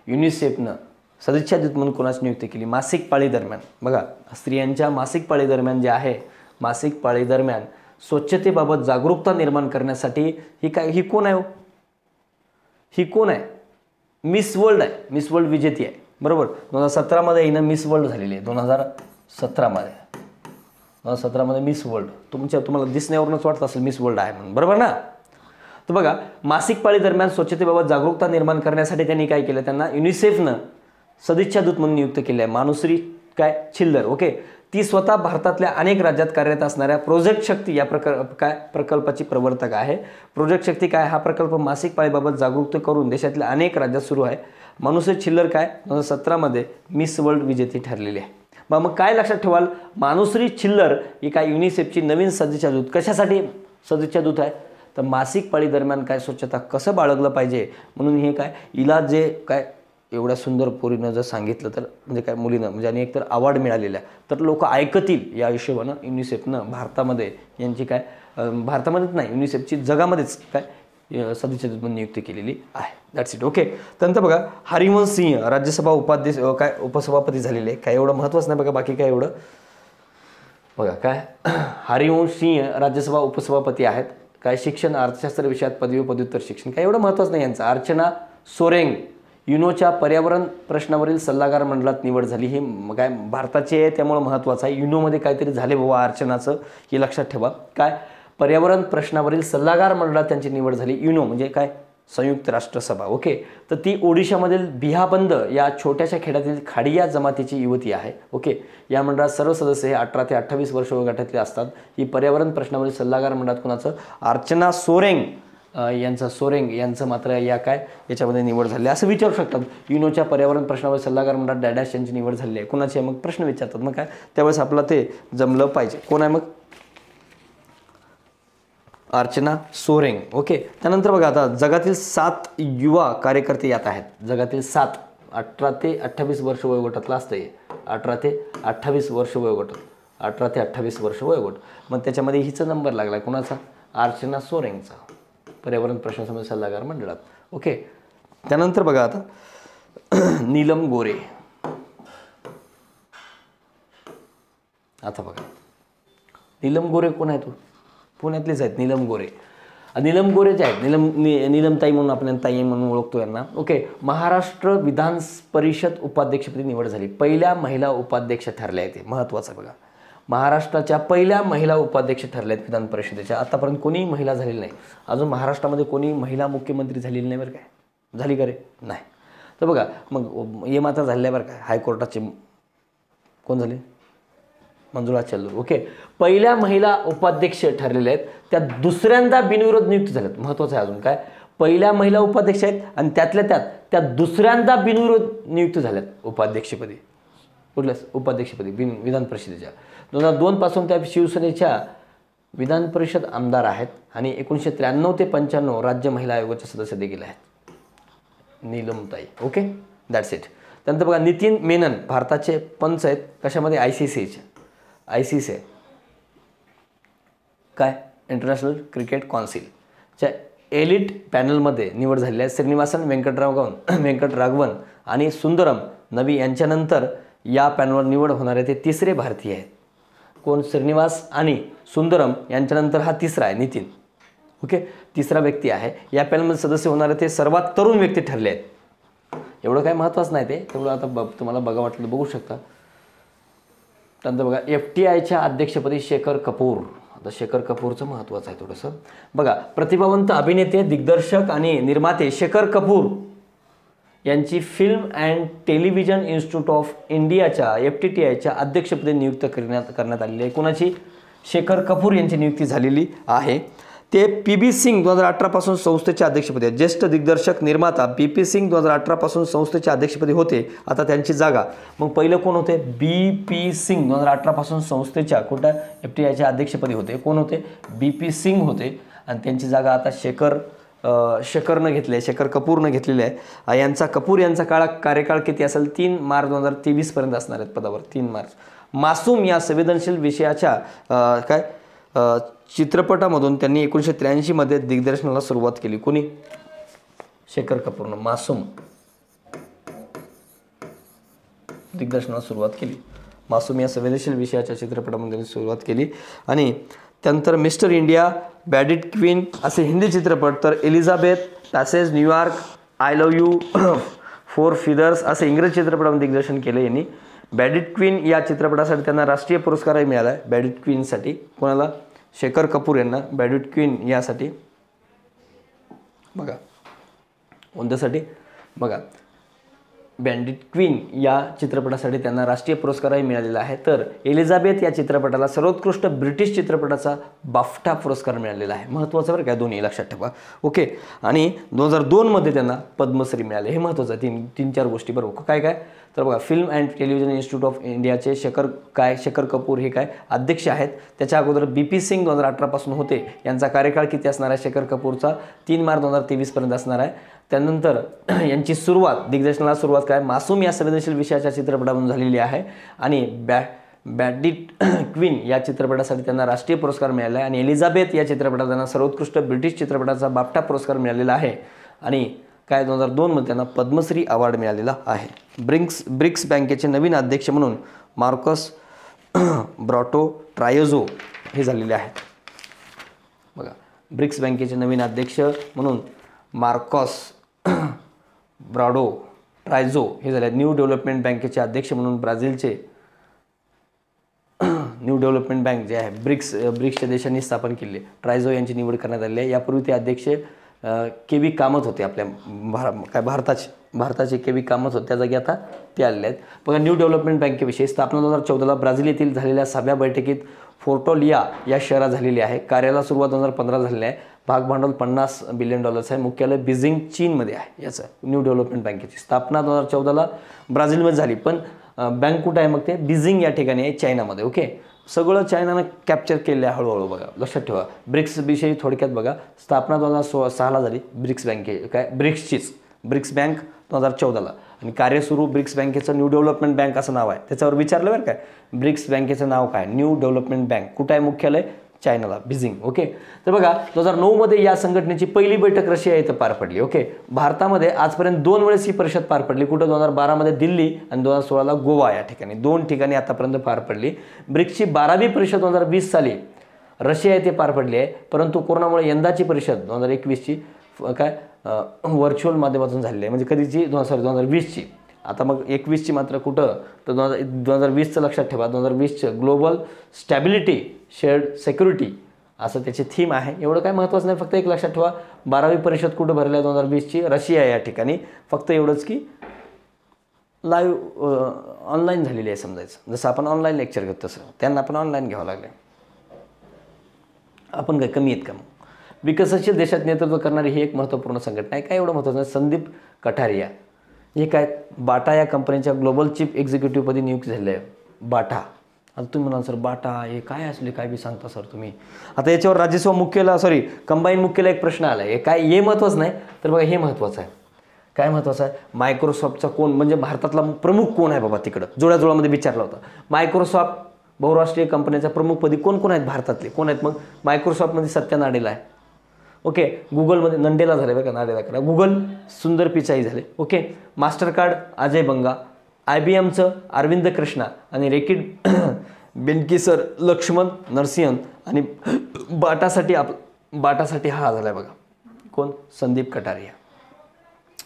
युनिसेफनं सदिच्छा दूत म्हणून कोणाची नियुक्ती केली? मासिक पाळी दरम्यान. बघा स्त्रियांच्या मासिक पाळी दरम्यान जे आहे, मासिक पाळी दरम्यान स्वच्छतेबाबत जागरूकता निर्माण करण्यासाठी ही कोण आहे? ही कोण आहे? मिस वर्ल्ड आहे. मिस वर्ल्ड विजेती आहे, बरोबर. 2017मध्ये हिनं मिस वर्ल्ड झालेली आहे. 2017मध्ये मिस वर्ल्ड. तुम्हाला दिसण्यावरूनच वाटत असेल मिस वर्ल्ड आहे म्हणून, बरोबर ना. तर बघा मासिक पाळी दरम्यान स्वच्छतेबाबत जागरूकता निर्माण करण्यासाठी त्यांनी काय केलं, त्यांना युनिसेफनं सदिच्छा दूत म्हणून नियुक्त केले आहे मानुश्री काय छिल्लर. ओके, ती स्वतः भारतातल्या अनेक राज्यात कार्यरत असणाऱ्या प्रोजेक्ट शक्ती या प्रकल्पाची प्रवर्तक आहे. प्रोजेक्ट शक्ती काय, हा प्रकल्प मासिक पाळीबाबत जागरूकता करून देशातल्या अनेक राज्यात सुरू आहे. मानुश्री छिल्लर काय 2017 मध्ये मिस वर्ल्ड विजेती ठरलेली आहे. मग काय लक्षात ठेवाल, मानुश्री छिल्लर ही काय युनिसेफची नवीन सदिच्छा दूत. कशासाठी सदिच्छा दूत आहे, तर मासिक पाळी दरम्यान काय स्वच्छता कसं बाळगलं पाहिजे म्हणून हे काय हिला जे काय एवढ्या सुंदर पोरीनं जर सांगितलं तर म्हणजे काय मुलीनं म्हणजे आणि एकतर अवॉर्ड मिळालेला आहे तर लोक ऐकतील या हिशोबानं युनिसेफनं भारतामध्ये यांची काय भारतामध्येच नाही युनिसेफची जगामध्येच काय सदिच्छा दूत म्हणून नियुक्ती केलेली आहे. That's it. ओके, त्यानंतर बघा हरिवंश सिंह राज्यसभा उपाध्यक्ष काय उपसभापती झालेले आहे. काय एवढं महत्त्वाचं नाही बघा, बाकी काय एवढं बघा काय हरिवंश सिंह राज्यसभा उपसभापती आहेत. काय शिक्षण अर्थशास्त्र विषयात पदवी पदव्युत्तर शिक्षण, काय एवढं महत्त्वाचं नाही यांचं. अर्चना सोरेंग युनोच्या पर्यावरण प्रश्नावरील सल्लागार मंडळात निवड झाली. ही काय भारताची आहे त्यामुळे महत्त्वाचं आहे. युनोमध्ये काहीतरी झाले बाबा अर्चनाचं, हे लक्षात ठेवा. काय पर्यावरण प्रश्नावरील सल्लागार मंडळात त्यांची निवड झाली. युनो म्हणजे काय संयुक्त राष्ट्रसभा. ओके, तर ती ओडिशामधील बिहाबंद या छोट्याशा खेड्यातील खाडिया जमातीची युवती आहे. ओके, या मंडळात सर्व सदस्य हे 18 ते 28 वर्ष वयोगटातले असतात. ही पर्यावरण प्रश्नावरील सल्लागार मंडळात कुणाचं, अर्चना सोरेंग यांचं मात्र या काय याच्यामध्ये निवड झाली. असं विचारू शकतात युनोच्या पर्यावरण प्रश्नावर सल्लागार मंडळात डॅडॅश यांची निवड झाली आहे. कुणाची आहे मग प्रश्न विचारतात. मग काय त्यावेळेस आपलं ते जमलं पाहिजे. कोण आहे मग, अर्चना सोरेंग. ओके, त्यानंतर बघा आता जगातील 7 युवा कार्यकर्ते यात आहेत. जगातील 7 18 ते 28 वर्ष वयोगटातलं असतं हे. 18 ते 28 वर्ष वयोगट, 18 ते 28 वर्ष वयोगट. मग त्याच्यामध्ये हिचा नंबर लागला कुणाचा, अर्चना सोरेंगचा, पर्यावरण प्रश्नासंबंधी सल्लागार मंडळात. ओके, त्यानंतर बघा आता नीलम गोरे. आता बघा नीलम गोरे कोण आहे, तो पुण्यातलेच आहेत नीलम गोरे. नीलम गोरे जे आहेत नीलमताई म्हणून आपण ताई म्हणून ओळखतो यांना. ओके, महाराष्ट्र विधान परिषद उपाध्यक्षपदी निवड झाली. पहिल्या महिला उपाध्यक्ष ठरल्या आहेत. महत्त्वाचं बघा, महाराष्ट्राच्या पहिल्या महिला उपाध्यक्ष ठरल्या आहेत विधान परिषदेच्या. आतापर्यंत कोणीही महिला झालेली नाही. अजून महाराष्ट्रामध्ये कोणी महिला मुख्यमंत्री झालेली नाही बरं काय. झाली का रे, नाही. तर बघा मग हे मात्र झालेलं आहे बरं काय. हायकोर्टाचे कोण झाले, मंजुळा चल्लूर. ओके, पहिल्या महिला उपाध्यक्ष ठरलेल्या आहेत. त्या दुसऱ्यांदा बिनविरोध नियुक्त झाल्यात. महत्त्वाचं आहे अजून काय, पहिल्या महिला उपाध्यक्ष आहेत आणि त्यातल्या त्यात त्या दुसऱ्यांदा बिनविरोध नियुक्त झाल्यात उपाध्यक्षपदी. कुठल्या उपाध्यक्षपदी विधान परिषदेच्या. 2002 पासून त्या शिवसेनेच्या विधान परिषद आमदार आहेत आणि 1993 ते 95 राज्य महिला आयोगाचे सदस्य देखील आहेत नीलमताई. Okay, that's it. त्यानंतर बघा नितीन मेनन भारताचे पंच आहेत. कशामध्ये, ICC काय इंटरनॅशनल क्रिकेट काउन्सिलच्या एलिट पॅनलमध्ये निवड झालेली आहे. श्रीनिवासन वेंकटराघवन आणि सुंदरम नबी यांच्यानंतर या पॅनलवर निवड होणारे ते तिसरे भारतीय आहेत. कोण, श्रीनिवास आणि सुंदरम यांच्यानंतर हा तिसरा आहे नितीन. ओके, तिसरा व्यक्ती आहे. या पॅनलमध्ये सदस्य होणारे ते सर्वात तरुण व्यक्ती ठरले आहेत. एवढं काय महत्त्वाचं नाही ते, तेवढं आता तुम्हाला बघा वाटलं बघू शकता. त्यानंतर बघा FTIच्या अध्यक्षपदी शेखर कपूर. आता शेखर कपूरचं महत्त्वाचं आहे थोडंसं बघा. प्रतिभावंत अभिनेते, दिग्दर्शक आणि निर्माते शेखर कपूर यांची film and television institute of इंडियाच्या FTTIच्या अध्यक्षपदी नियुक्त करण्यात आलेली आहे. कोणाची, शेखर कपूर यांची नियुक्ती झालेली आहे. ते PB सिंग 2018 पासून संस्थेचे अध्यक्षपदी आहेत. ज्येष्ठ दिग्दर्शक निर्माता BP सिंग 2018 पासून संस्थेचे अध्यक्षपदी होते. आता त्यांची जागा, मग पहिलं कोण होते, BP सिंग 2018 पासून संस्थेच्या कुठं FTIच्या अध्यक्षपदी होते. कोण होते, BP सिंग होते आणि त्यांची जागा आता शेखरनं घेतली आहे, शेखर कपूरनं घेतलेली आहे. कपूर यांचा कार्यकाळ किती असेल, 3 मार्च 2023 पर्यंत असणार आहेत पदावर. 3 मार्च. मासूम या संवेदनशील विषयाच्या चित्रपटामधून त्यांनी 1983 मध्ये दिग्दर्शनाला सुरुवात केली. कोणी, शेखर कपूरनं मासूम दिग्दर्शनाला सुरुवात केली. मासूम या संवेदनशील विषयाच्या चित्रपटामध्ये सुरुवात केली. आणि त्यानंतर मिस्टर इंडिया, बॅडिट क्वीन असे हिंदी चित्रपट, तर Elizabeth, passage, New York, I love you, 4 feathers असे इंग्रजी चित्रपटामध्ये दिग्दर्शन केलं यांनी. बॅडिट क्वीन या चित्रपटासाठी त्यांना राष्ट्रीय पुरस्कारही मिळाला आहे. बॅडिट क्वीनसाठी कोणाला, शेखर कपूर यांना बॅडिट क्वीन यासाठी. बघा कोणत्यासाठी, बघा बँडिट क्वीन या चित्रपटासाठी त्यांना राष्ट्रीय पुरस्कारही मिळालेला आहे. तर एलिझाबेथ या चित्रपटाला सर्वोत्कृष्ट ब्रिटिश चित्रपटाचा बाफ्टा पुरस्कार मिळालेला आहे. महत्त्वाचं बरं काय, दोन्ही लक्षात ठेवा. ओके. आणि 2002 मध्ये त्यांना पद्मश्री मिळाले. हे महत्त्वाचं आहे. तीन चार गोष्टी बरोबर. काय काय तर बघा, film and television institute of इंडियाचे शेखर कपूर हे काय अध्यक्ष आहेत. त्याच्या अगोदर BP सिंग 2018 पासून होते. यांचा कार्यकाळ किती असणार आहे शेखर कपूरचा? 3 मार्च 2023 पर्यंत असणार आहे. त्यानंतर यांची दिग्दर्शनाला सुरुवात काय मासूम या संवेदनशील विषयाच्या चित्रपटातून झालेली आहे. आणि बँडिट क्वीन या चित्रपटासाठी त्यांना राष्ट्रीय पुरस्कार मिळाला आहे. आणि एलिझाबेथ या चित्रपटात त्यांना सर्वोत्कृष्ट ब्रिटिश चित्रपटाचा बाफ्टा पुरस्कार मिळालेला आहे. आणि काय 2002 मध्ये त्यांना पद्मश्री अवॉर्ड मिळालेला आहे. ब्रिक्स बँकेचे नवीन अध्यक्ष म्हणून मार्कस ब्रॉटो ट्रायोझो हे झालेले आहेत. बघा, ब्रिक्स बँकेचे नवीन अध्यक्ष म्हणून मार्कस ब्रॉडो ट्रायझो हे झाले. न्यू डेव्हलपमेंट बँकेचे अध्यक्ष म्हणून ब्राझीलचे न्यू डेव्हलपमेंट बँक जे आहे ब्रिक्सच्या देशांनी स्थापन केले, ट्रायझो यांची निवड करण्यात आली आहे. यापूर्वी ते अध्यक्ष KV कामत होते. आपल्या भारताचे KV कामत होते, त्या जागी आता ते आलेले आहेत. बघा, न्यू डेव्हलपमेंट बँकेविषयी स्थापना 2014ला ब्राझील येथील झालेल्या 6व्या बैठकीत फोर्टोलिया या शहरात झालेली आहे. कार्याला सुरुवात 2015 झालेली आहे. भाग भांडवल $50 बिलियन आहे. मुख्यालय बीजिंग चीनमध्ये आहे. याचं न्यू डेव्हलपमेंट बँकेची स्थापना 2014ला ब्राझीलमध्ये झाली. पण बँक कुठं आहे मग ते बीजिंग या ठिकाणी आहे, चायनामध्ये. ओके. सगळं चायनानं कॅप्चर केलं आहे हळूहळू. बघा, लक्षात ठेवा. ब्रिक्स विषयी थोडक्यात बघा, स्थापना 2006ला झाली ब्रिक्स बँके ब्रिक्स बँक 2014ला. आणि कार्य सुरू ब्रिक्स बँकेचं न्यू डेव्हलपमेंट बँक असं नाव आहे. त्याच्यावर विचारलं बरं काय, ब्रिक्स बँकेचं नाव काय? New development bank. कुठं आहे मुख्यालय? चायनाला, बीजिंग. ओके. तर बघा, 2009 मध्ये या संघटनेची पहिली बैठक रशिया येथे पार पडली. ओके. भारतामध्ये आजपर्यंत 2 वेळेस ही परिषद पार पडली. कुठं? 2012 मध्ये दिल्ली आणि 2016ला गोवा या ठिकाणी. 2 ठिकाणी आतापर्यंत पार पडली. ब्रिक्सची 12वी परिषद 2020 साली रशिया येथे पार पडली आहे. परंतु कोरोनामुळे यंदाची परिषद 2021ची काय व्हर्च्युअल माध्यमातून झालेली आहे. म्हणजे कधीची 2020ची. आता मग 21ची मात्र कुठं? तर 2020चं लक्षात ठेवा. 2020चं ग्लोबल स्टॅबिलिटी शेअर्ड सिक्युरिटी असं त्याची थीम आहे. एवढं काय महत्त्वाचं नाही, फक्त एक लक्षात ठेवा, 12वी परिषद कुठं भरली आहे? 2020ची रशिया या ठिकाणी. फक्त एवढंच की लाईव्ह ऑनलाईन झालेली आहे समजायचं. जसं आपण ऑनलाईन लेक्चर घेतो तसं त्यांना आपण ऑनलाईन घ्यावं लागले. आपण काय कमी आहेत का? मग विकसनशील देशात नेतृत्व करणारी ही एक महत्त्वपूर्ण संघटना आहे. काय एवढं महत्त्वाचं नाही. संदीप कठारिया हे काय बाटा या कंपनीच्या ग्लोबल चीफ एक्झिक्युटिव्हपदी नियुक्त झाले आहे. बाटा. आता तुम्ही म्हणाल सर बाटा हे काय असले, काय बी सांगता सर तुम्ही. आता याच्यावर राज्यसेवा मुख्याला कंबाईन मुख्याला एक प्रश्न आला आहे. काय हे महत्त्वाचं नाही, तर बघा हे महत्त्वाचं आहे. काय महत्त्वाचं आहे? मायक्रोसॉफ्टचा कोण म्हणजे भारतातला प्रमुख कोण आहे बाबा? तिकडं जोड्याजोळामध्ये विचारला होता. मायक्रोसॉफ्ट बहुराष्ट्रीय कंपनीच्या प्रमुखपदी कोण आहेत भारतातले? कोण आहेत? मग मायक्रोसॉफ्टमध्ये सत्या नाडेला आहे. ओके. गुगलमध्ये नंडेला झाले बरं का, नाडेला करा. गुगल सुंदर पिचाई झाले. ओके. मास्टरकार्ड अजय बंगा. IBMचं अरविंद कृष्णा आणि रेकिड बेनकीसर लक्ष्मण नरसिंहन. आणि बाटासाठी हा झाला आहे बघा कोण? संदीप कटारिया.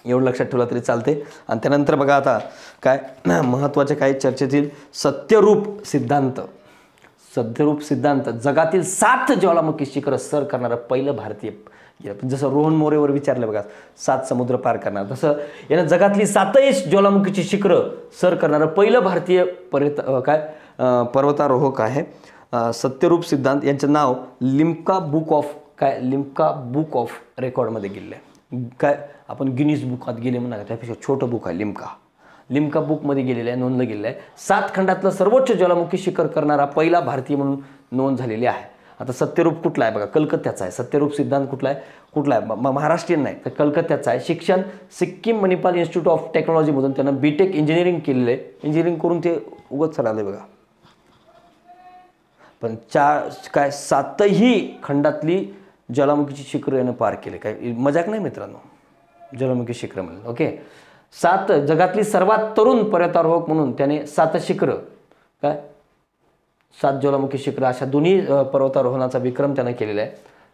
एवढं लक्षात ठेवलं तरी चालते. आणि त्यानंतर बघा आता काय महत्त्वाचे काय चर्चेतील सत्यरूप सिद्धांत जगातील 7 ज्वालामुखी शिखर सर करणारं पहिलं भारतीय. जसं रोहन मोरेवर विचारलं बघा, 7 समुद्र पार करणार, तसं यानं जगातली 7 ज्वालामुखीची शिखरं सर करणारं पहिलं भारतीय पर्वतारोहक आहे सत्यरूप सिद्धांत. यांचं नाव लिम्का बुक ऑफ रेकॉर्डमध्ये गेलेलं आहे. काय आपण गिनीज बुकात गेले म्हणा, त्यापेक्षा छोटं बुक आहे लिम्का बुकमध्ये गेलेलं आहे, नोंदलं गेलेलं आहे. 7 खंडातलं सर्वोच्च ज्वालामुखी शिखर करणारा पहिला भारतीय म्हणून नोंद झालेली आहे. आता सत्यरूप कुठला आहे बघा? कलकत्त्याचा आहे. सत्यरूप सिद्धांत कुठला आहे? महाराष्ट्रीयन नाही तर कलकत्त्याचा आहे. शिक्षण सिक्कीम मणिपाल इन्स्टिट्यूट ऑफ टेक्नॉलॉजीमधून त्यानं BTech इंजिनिअरिंग केलेलं आहे. इंजिनिअरिंग करून ते उगत चाललं बघा. पण 7ही खंडातली ज्वालामुखीची शिखरं यानं पार केले. काय मजाक नाही मित्रांनो, ज्वालामुखी शिखरं म्हणून. ओके. 7 जगातली सर्वात तरुण पर्वतारोहक म्हणून त्याने 7 शिखरं 7 ज्वालामुखी शिखरं अशा दोन्ही पर्वतारोहणाचा विक्रम त्यानं केलेला आहे.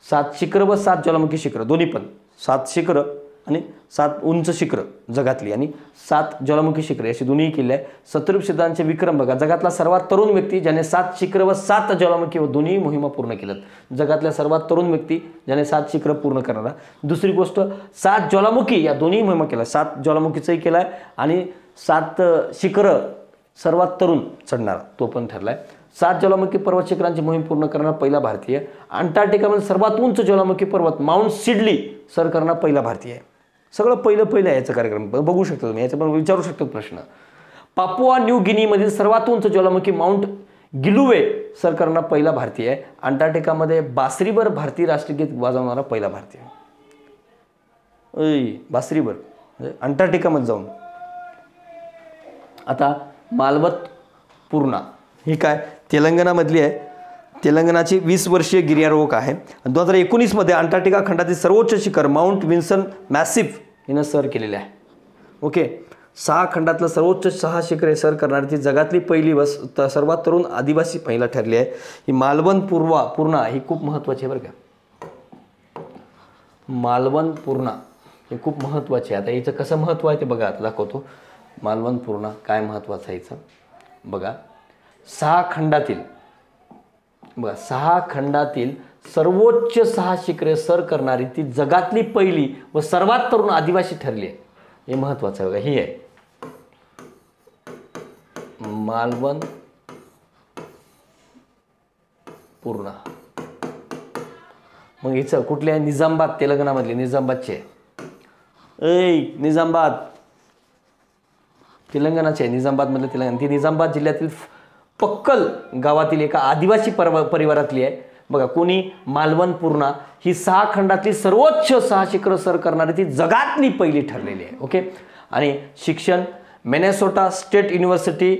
7 शिखरं व 7 ज्वालामुखी शिखरं दोन्ही पण 7 शिखरं आणि 7 उंच शिखर जगातली आणि 7 ज्वालामुखी शिखरे अशी दोन्ही किल्ले आहे. सत्यरूप सिद्धांचे विक्रम बघा, जगातला सर्वात तरुण व्यक्ती ज्याने 7 शिखर व 7 ज्वालामुखी व दोन्ही मोहिमा पूर्ण केल्यात. जगातल्या सर्वात तरुण व्यक्ती ज्याने 7 शिखर पूर्ण करणारा. दुसरी गोष्ट 7 ज्वालामुखी या दोन्ही मोहिमा केल्या. 7 ज्वालामुखीचंही केलं आहे आणि 7 शिखर सर्वात तरुण चढणारा तो पण ठरलाय. 7 ज्वालामुखी पर्वत शिखरांची मोहीम पूर्ण करणारा पहिला भारतीय. अंटार्क्टिकामध्ये सर्वात उंच ज्वालामुखी पर्वत माउंट सिडली सर करणारा पहिला भारतीय आहे. सगळं पहिलं याचा कार्यक्रम बघू शकता तुम्ही, याचा पण विचारू शकतो प्रश्न. पापुआ न्यू गिनीमधील सर्वात उंच ज्वालामुखी माउंट गिलुवे सर करणारा पहिला भारतीय आहे. अंटार्क्टिकामध्ये बासरीवर भारतीय राष्ट्रगीत वाजवणारा पहिला भारतीय. बासरीवर म्हणजे अंटार्क्टिकामध्ये जाऊन. आता मालवत पूर्णा ही काय तेलंगणामधली आहे. तेलंगणाची 20 वर्षीय गिर्यारोहक आहे. 2019 मध्ये अंटार्क्टिका खंडातील सर्वोच्च शिखर माउंट विन्सन मॅसिफ हिनं सर केलेले आहे. ओके, 6 खंडातलं सर्वोच्च 6 शिखरे सर करणारी ती जगातली पहिली व सर्वात तरुण आदिवासी महिला ठरली आहे. ही मालवण पूर्णा ही खूप महत्त्वाची आहे बरं का. मालवण पूर्णा हे खूप महत्त्वाचे आहे. आता हिचं कसं महत्त्व आहे ते बघा, आता दाखवतो. मालवण पूर्णा काय महत्त्वाचं आहे हिचं बघा. 6 खंडातील सर्वोच्च 6 शिखरे सर करणारी ती जगातली पहिली व सर्वात तरुण आदिवासी ठरली आहे. हे महत्त्वाचं आहे बघा. ही आहे मालवण पूर्णा. मग हिचं कुठली आहे? निजामाबाद, तेलंगणामधली निजामाबादची आहे. निजामाबाद तेलंगणाची आहे. निजामाबादमधलं तेलंगणा. ती निजामाबाद जिल्ह्यातील पक्कल गावातील एका आदिवासी परिवारातली आहे बघा. कोणी? मालवण पूर्णा ही 6 खंडातली सर्वोच्च 6 शिखर सर करणारी ती जगातली पहिली ठरलेली आहे. ओके, आणि शिक्षण मिनेसोटा स्टेट युनिव्हर्सिटी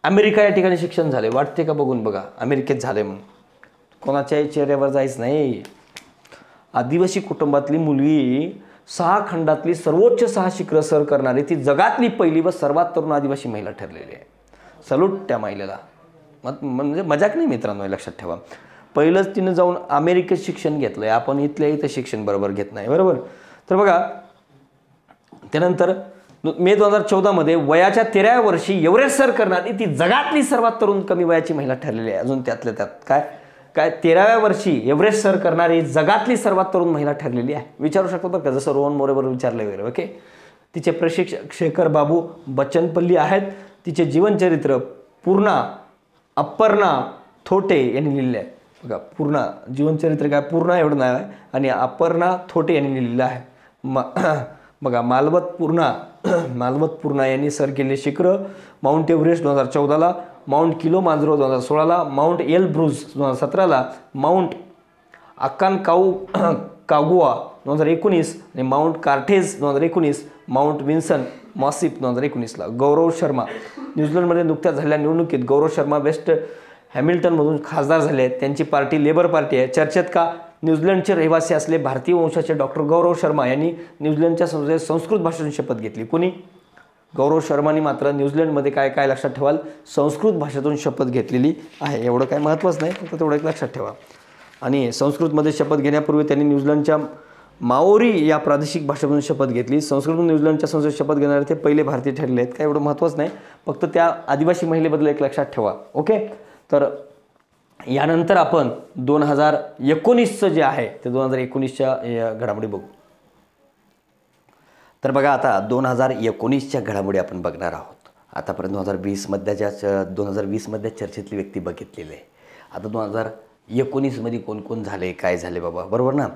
अमेरिका या ठिकाणी शिक्षण झाले. वाटते का बघून बघा अमेरिकेत झाले म्हणून. कोणाच्याही चेहऱ्यावर जायच नाही. आदिवासी कुटुंबातली मुलगी 6 खंडातली सर्वोच्च 6 शिखर सर करणारी ती जगातली पहिली व सर्वात तरुण आदिवासी महिला ठरलेली आहे. सल्यूट त्या महिलेला. म्हणजे मजाक नाही मित्रांनो, लक्षात ठेवा. पहिलंच तिनं जाऊन अमेरिकेत शिक्षण घेतलंय. आपण इथल्या इथं शिक्षण बरोबर घेत नाही, बरोबर. तर बघा त्यानंतर मे 2014 मध्ये वयाच्या 13व्या वर्षी एव्हरेस्ट सर करणारी ती जगातली सर्वात तरुण कमी वयाची महिला ठरलेली आहे. अजून त्यातल्या त्यात काय 13व्या वर्षी एव्हरेस्ट सर करणारी जगातली सर्वात तरुण महिला ठरलेली आहे. विचारू शकतो बरं का, जसं रोहन मोरेवर विचारलं वगैरे. ओके, तिचे प्रशिक्षक शेखर बाबू बच्चनपल्ली आहेत. तिचे जीवनचरित्र पूर्णा अपर्णा थोटे यांनी लिहिलेले आहे बघा. पूर्णा जीवनचरित्र काय पूर्णा एवढं नाव आहे आणि अपर्णा थोटे यांनी लिहिलेलं आहे. बघा मालवत पूर्णा यांनी सर केलेले शिखर माउंट एव्हरेस्ट 2014ला, माउंट किलोमांजरो 2016ला, माउंट एलब्रुज 2017ला, माउंट कागुआ 2019 आणि Mount Carstensz 2019, Mount Vinson Massif 2019ला. गौरव शर्मा न्यूझीलंडमध्ये नुकत्याच झालेल्या निवडणुकीत गौरव शर्मा वेस्ट हॅमिल्टनमधून खासदार झाले आहेत. त्यांची पार्टी लेबर पार्टी आहे. चर्चेत का? न्यूझीलंडचे रहिवासी असले भारतीय वंशाचे डॉक्टर गौरव शर्मा यांनी न्यूझीलंडच्या संस्कृत भाषेतून शपथ घेतली. कोणी? गौरव शर्मानी मात्र न्यूझीलंडमध्ये काय लक्षात ठेवाल? संस्कृत भाषेतून शपथ घेतलेली आहे. एवढं काय महत्त्वाचं नाही, फक्त तेवढं एक लक्षात ठेवा. आणि संस्कृतमध्ये शपथ घेण्यापूर्वी त्यांनी न्यूझीलंडच्या माओरी या प्रादेशिक भाषेतून शपथ घेतली. संस्कृतून न्यूझीलंडच्या संसदेत शपथ घेणारे ते पहिले भारतीय ठरले आहेत. काय एवढं महत्त्वाचं नाही, फक्त त्या आदिवासी महिलेबद्दल एक लक्षात ठेवा. ओके, तर यानंतर आपण 2019चं जे आहे ते 2019च्या घडामोडी बघू. तर बघा आता 2019च्या घडामोडी आपण बघणार आहोत. आतापर्यंत 2020मध्ये चर्चेतली व्यक्ती बघितलेली आहे. आता 2019मध्ये कोण झाले, काय झाले बाबा, बरोबर ना.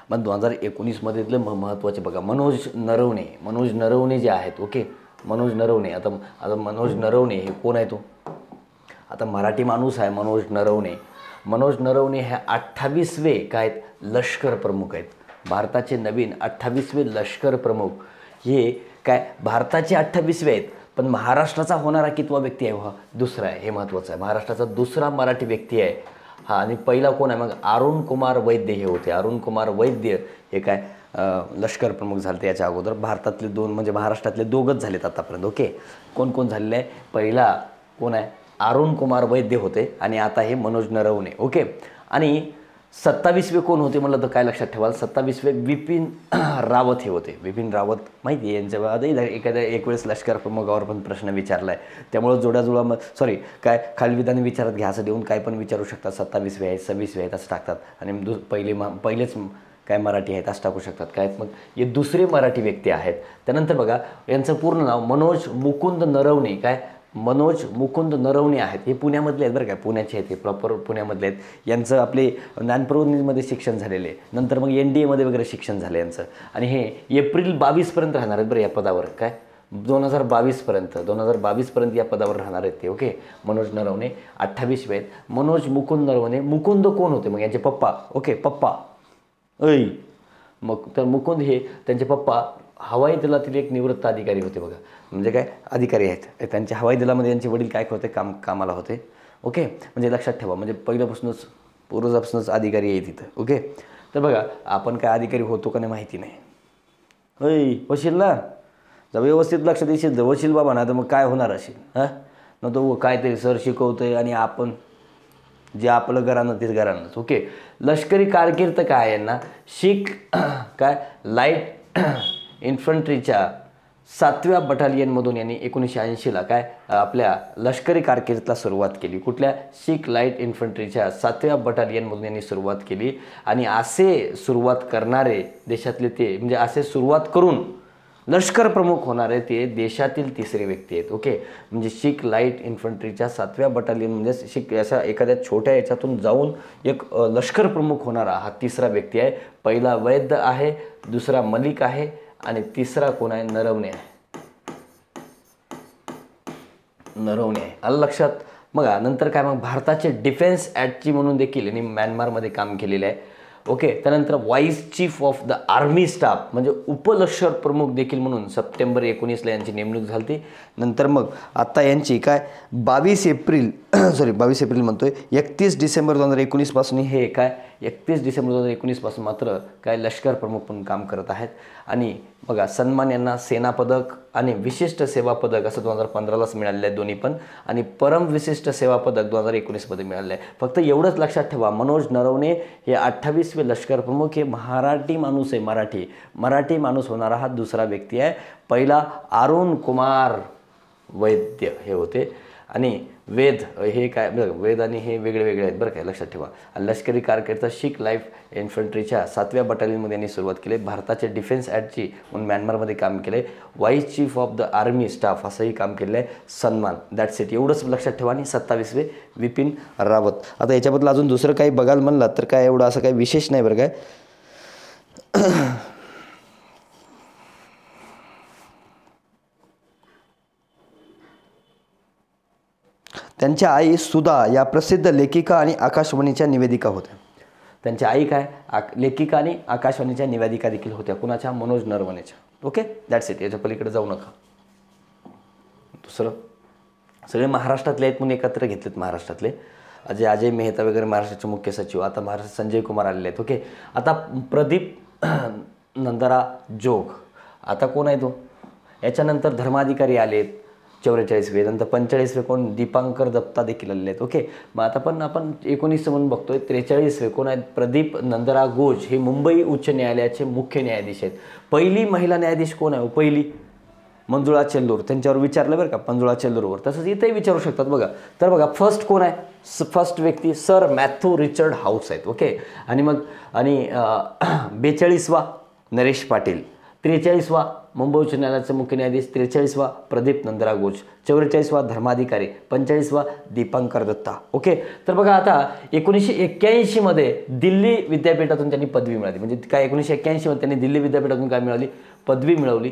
मग 2019मधीतलं महत्त्वाचे बघा मनोज नरवणे जे आहेत. ओके, मनोज नरवणे. आता मनोज नरवणे हे कोण आहे? तो आता मराठी माणूस आहे. मनोज नरवणे हे 28वे काय लष्कर प्रमुख आहेत. भारताचे नवीन 28वे लष्कर प्रमुख. हे काय भारताचे 28वे आहेत, पण महाराष्ट्राचा होणारा कितवा व्यक्ती आहे? दुसरा आहे. हे महत्त्वाचं आहे. महाराष्ट्राचा दुसरा मराठी व्यक्ती आहे हा. आणि पहिला कोण आहे? मग अरुण कुमार वैद्य हे होते. अरुण कुमार वैद्य हे काय लष्कर प्रमुख झाले. याच्या अगोदर भारतातले 2 म्हणजे महाराष्ट्रातले 2च झालेत आतापर्यंत. ओके, कोण झालेले आहे? पहिला कोण आहे? अरुण कुमार वैद्य होते आणि आता हे मनोज नरवणे. ओके, आणि 27वे कोण होते म्हटलं तर काय लक्षात ठेवाल, 27वे विपिन रावत हे होते. विपिन रावत माहिती आहे यांच्या आधी एखाद्या एक वेळेस लष्कर प्रमुखावर पण प्रश्न विचारला आहे, त्यामुळं जोड्याजुळा सॉरी काय खालीविधान विचारात घ्या असं देऊन काय पण विचारू शकतात. 27वे आहेत, 26वे आहेत असं टाकतात आणि पहिलेच काय मराठी आहेत असं टाकू शकतात. काय मग हे दुसरे मराठी व्यक्ती आहेत. त्यानंतर बघा यांचं पूर्ण नाव मनोज मुकुंद नरवणे, काय मनोज मुकुंद नरवणे आहेत. हे पुण्यामधले आहेत बरं काय, पुण्याचे आहेत, हे प्रॉपर पुण्यामधले आहेत. यांचं आपले ज्ञानप्रबोधिनीमध्ये शिक्षण झालेले, नंतर मग NDAमध्ये वगैरे शिक्षण झालं यांचं आणि हे एप्रिल 22पर्यंत राहणार आहेत बरं या पदावर. काय 2022पर्यंत या पदावर राहणार आहेत ते. ओके, मनोज नरवणे 28वे आहेत. मनोज मुकुंद नरवणे, मुकुंद कोण होते मग यांचे पप्पा. ओके, पप्पा मग तर मुकुंद हे त्यांचे पप्पा हवाई दलातील एक निवृत्त अधिकारी होते बघा, म्हणजे काय अधिकारी आहेत. त्यांच्या हवाई दलामध्ये यांचे वडील काय होते, कामाला होते. ओके, म्हणजे लक्षात ठेवा, म्हणजे पहिल्यापासूनच पूर्वजापासूनच अधिकारी आहे तिथं. ओके, तर बघा आपण काय अधिकारी होतो का नाही माहिती नाही. वशील ना, जर व्यवस्थित लक्ष देशील वशील बाबा ना, तर मग काय होणार असेल न तो काहीतरी सर शिकवतोय आणि आपण जे आपलं घरानं तेच घरानंच. ओके, लष्करी कारकीर्द काय यांना, शीख काय लाईट इन्फंट्रीच्या 7व्या बटालियनमधून यांनी 1980ला काय आपल्या लष्करी कारकिर्दीला सुरुवात केली. कुठल्या, शीख लाईट इन्फंट्रीच्या 7व्या बटालियनमधून यांनी सुरुवात केली. आणि असे सुरुवात करणारे देशातले ते, म्हणजे असे सुरुवात करून लष्कर प्रमुख होणारे ते देशातील तिसरे व्यक्ती आहेत. ओके, म्हणजे शीख लाईट इन्फंट्रीच्या 7व्या बटालियन म्हणजे शीख अशा एखाद्या छोट्या याच्यातून जाऊन एक लष्कर प्रमुख होणारा हा तिसरा व्यक्ती आहे. पहिला वैद्य आहे, दुसरा मलिक आहे आणि तिसरा कोण आहे, नरवणे आहे. नरवणे आहे, आलं लक्षात. मग नंतर काय, मग भारताचे डिफेन्स ॲडची म्हणून देखील यांनी म्यानमारमध्ये काम केलेलं आहे. ओके, त्यानंतर vice chief of the army staff म्हणजे उपलष्कर प्रमुख देखील म्हणून सप्टेंबर 19ला यांची नेमणूक झाली. नंतर मग आता यांची काय 22 एप्रिल म्हणतोय 31 डिसेंबर 2019 पासून हे काय 31 डिसेंबर 2019 पासून मात्र काय लष्कर प्रमुख म्हणून काम करत आहेत. आणि बघा सन्मान यांना सेना पदक आणि विशिष्ट सेवा पदक असं 2015लाच मिळालेलं आहे दोन्ही पण, आणि परम विशिष्ट सेवा पदक 2019मध्ये मिळालं आहे. फक्त एवढंच लक्षात ठेवा, मनोज नरवणे हे 28वे लष्कर प्रमुख हे मराठी माणूस आहे. मराठी माणूस होणारा हा दुसरा व्यक्ती आहे. पहिला अरुण कुमार वैद्य हे होते. आणि वेद हे काय, वेद आणि हे वेगळे वेगळे आहेत बरं काय, लक्षात ठेवा. लष्करी कारकीर्द शीख लाईफ इन्फंट्रीच्या 7व्या बटालियनमध्ये यांनी सुरुवात केली. भारताचे डिफेन्स ॲडची म्हणून म्यानमारमध्ये काम केले. Vice chief of the army staff असंही काम केलं आहे. सन्मान, दॅट्स इट, एवढंच लक्षात ठेवा. आणि 27वे विपिन रावत. आता याच्याबद्दल अजून दुसरं काही बघायला म्हणलं तर काय एवढं असं काही विशेष नाही बरं काय. त्यांच्या आई सुधा या प्रसिद्ध लेखिका आणि आकाशवाणीच्या निवेदिका होत्या. त्यांच्या आई काय लेखिका आणि आकाशवाणीच्या निवेदिका देखील होत्या. कुणाच्या, मनोज नरवणेच्या. ओके, दॅट्स इट, याच्या पलीकडे जाऊ नका. दुसरं सगळे महाराष्ट्रातले आहेत म्हणून एकत्र घेतलेत. महाराष्ट्रातले अजय मेहता वगैरे महाराष्ट्राचे मुख्य सचिव. आता महाराष्ट्रात संजय कुमार आलेले आहेत. ओके, आता प्रदीप नंदरा जोग आता कोण आहे तो, याच्यानंतर धर्माधिकारी आलेत 44वे. नंतर 45वे कोण, दीपांकर दत्ता देखील आलेले आहेत. ओके, मग आता पण आपण 19 म्हणून बघतोय. 43वे कोण आहेत, प्रदीप नंदरा घोष हे मुंबई उच्च न्यायालयाचे मुख्य न्यायाधीश आहेत. पहिली महिला न्यायाधीश कोण आहे, पहिली मंजुळा चेल्लूर. त्यांच्यावर विचारलं बरं का, मंजुळा चेल्लूरवर. तसंच इथंही विचारू शकतात बघा. तर बघा फर्स्ट कोण आहे, फर्स्ट व्यक्ती सर मॅथ्यू रिचर्ड हाऊस आहेत. ओके, आणि मग 42वा नरेश पाटील. 43वा मुंबई उच्च न्यायालयाचे मुख्य न्यायाधीश. 43वा प्रदीप नंदरा घोष. 44वा धर्माधिकारी. 45वा दीपांकर दत्ता. ओके, तर बघा आता 1981 मध्ये दिल्ली विद्यापीठातून त्यांनी पदवी मिळाली. म्हणजे काय 1981 मध्ये त्यांनी दिल्ली विद्यापीठातून काय मिळाली, पदवी मिळवली.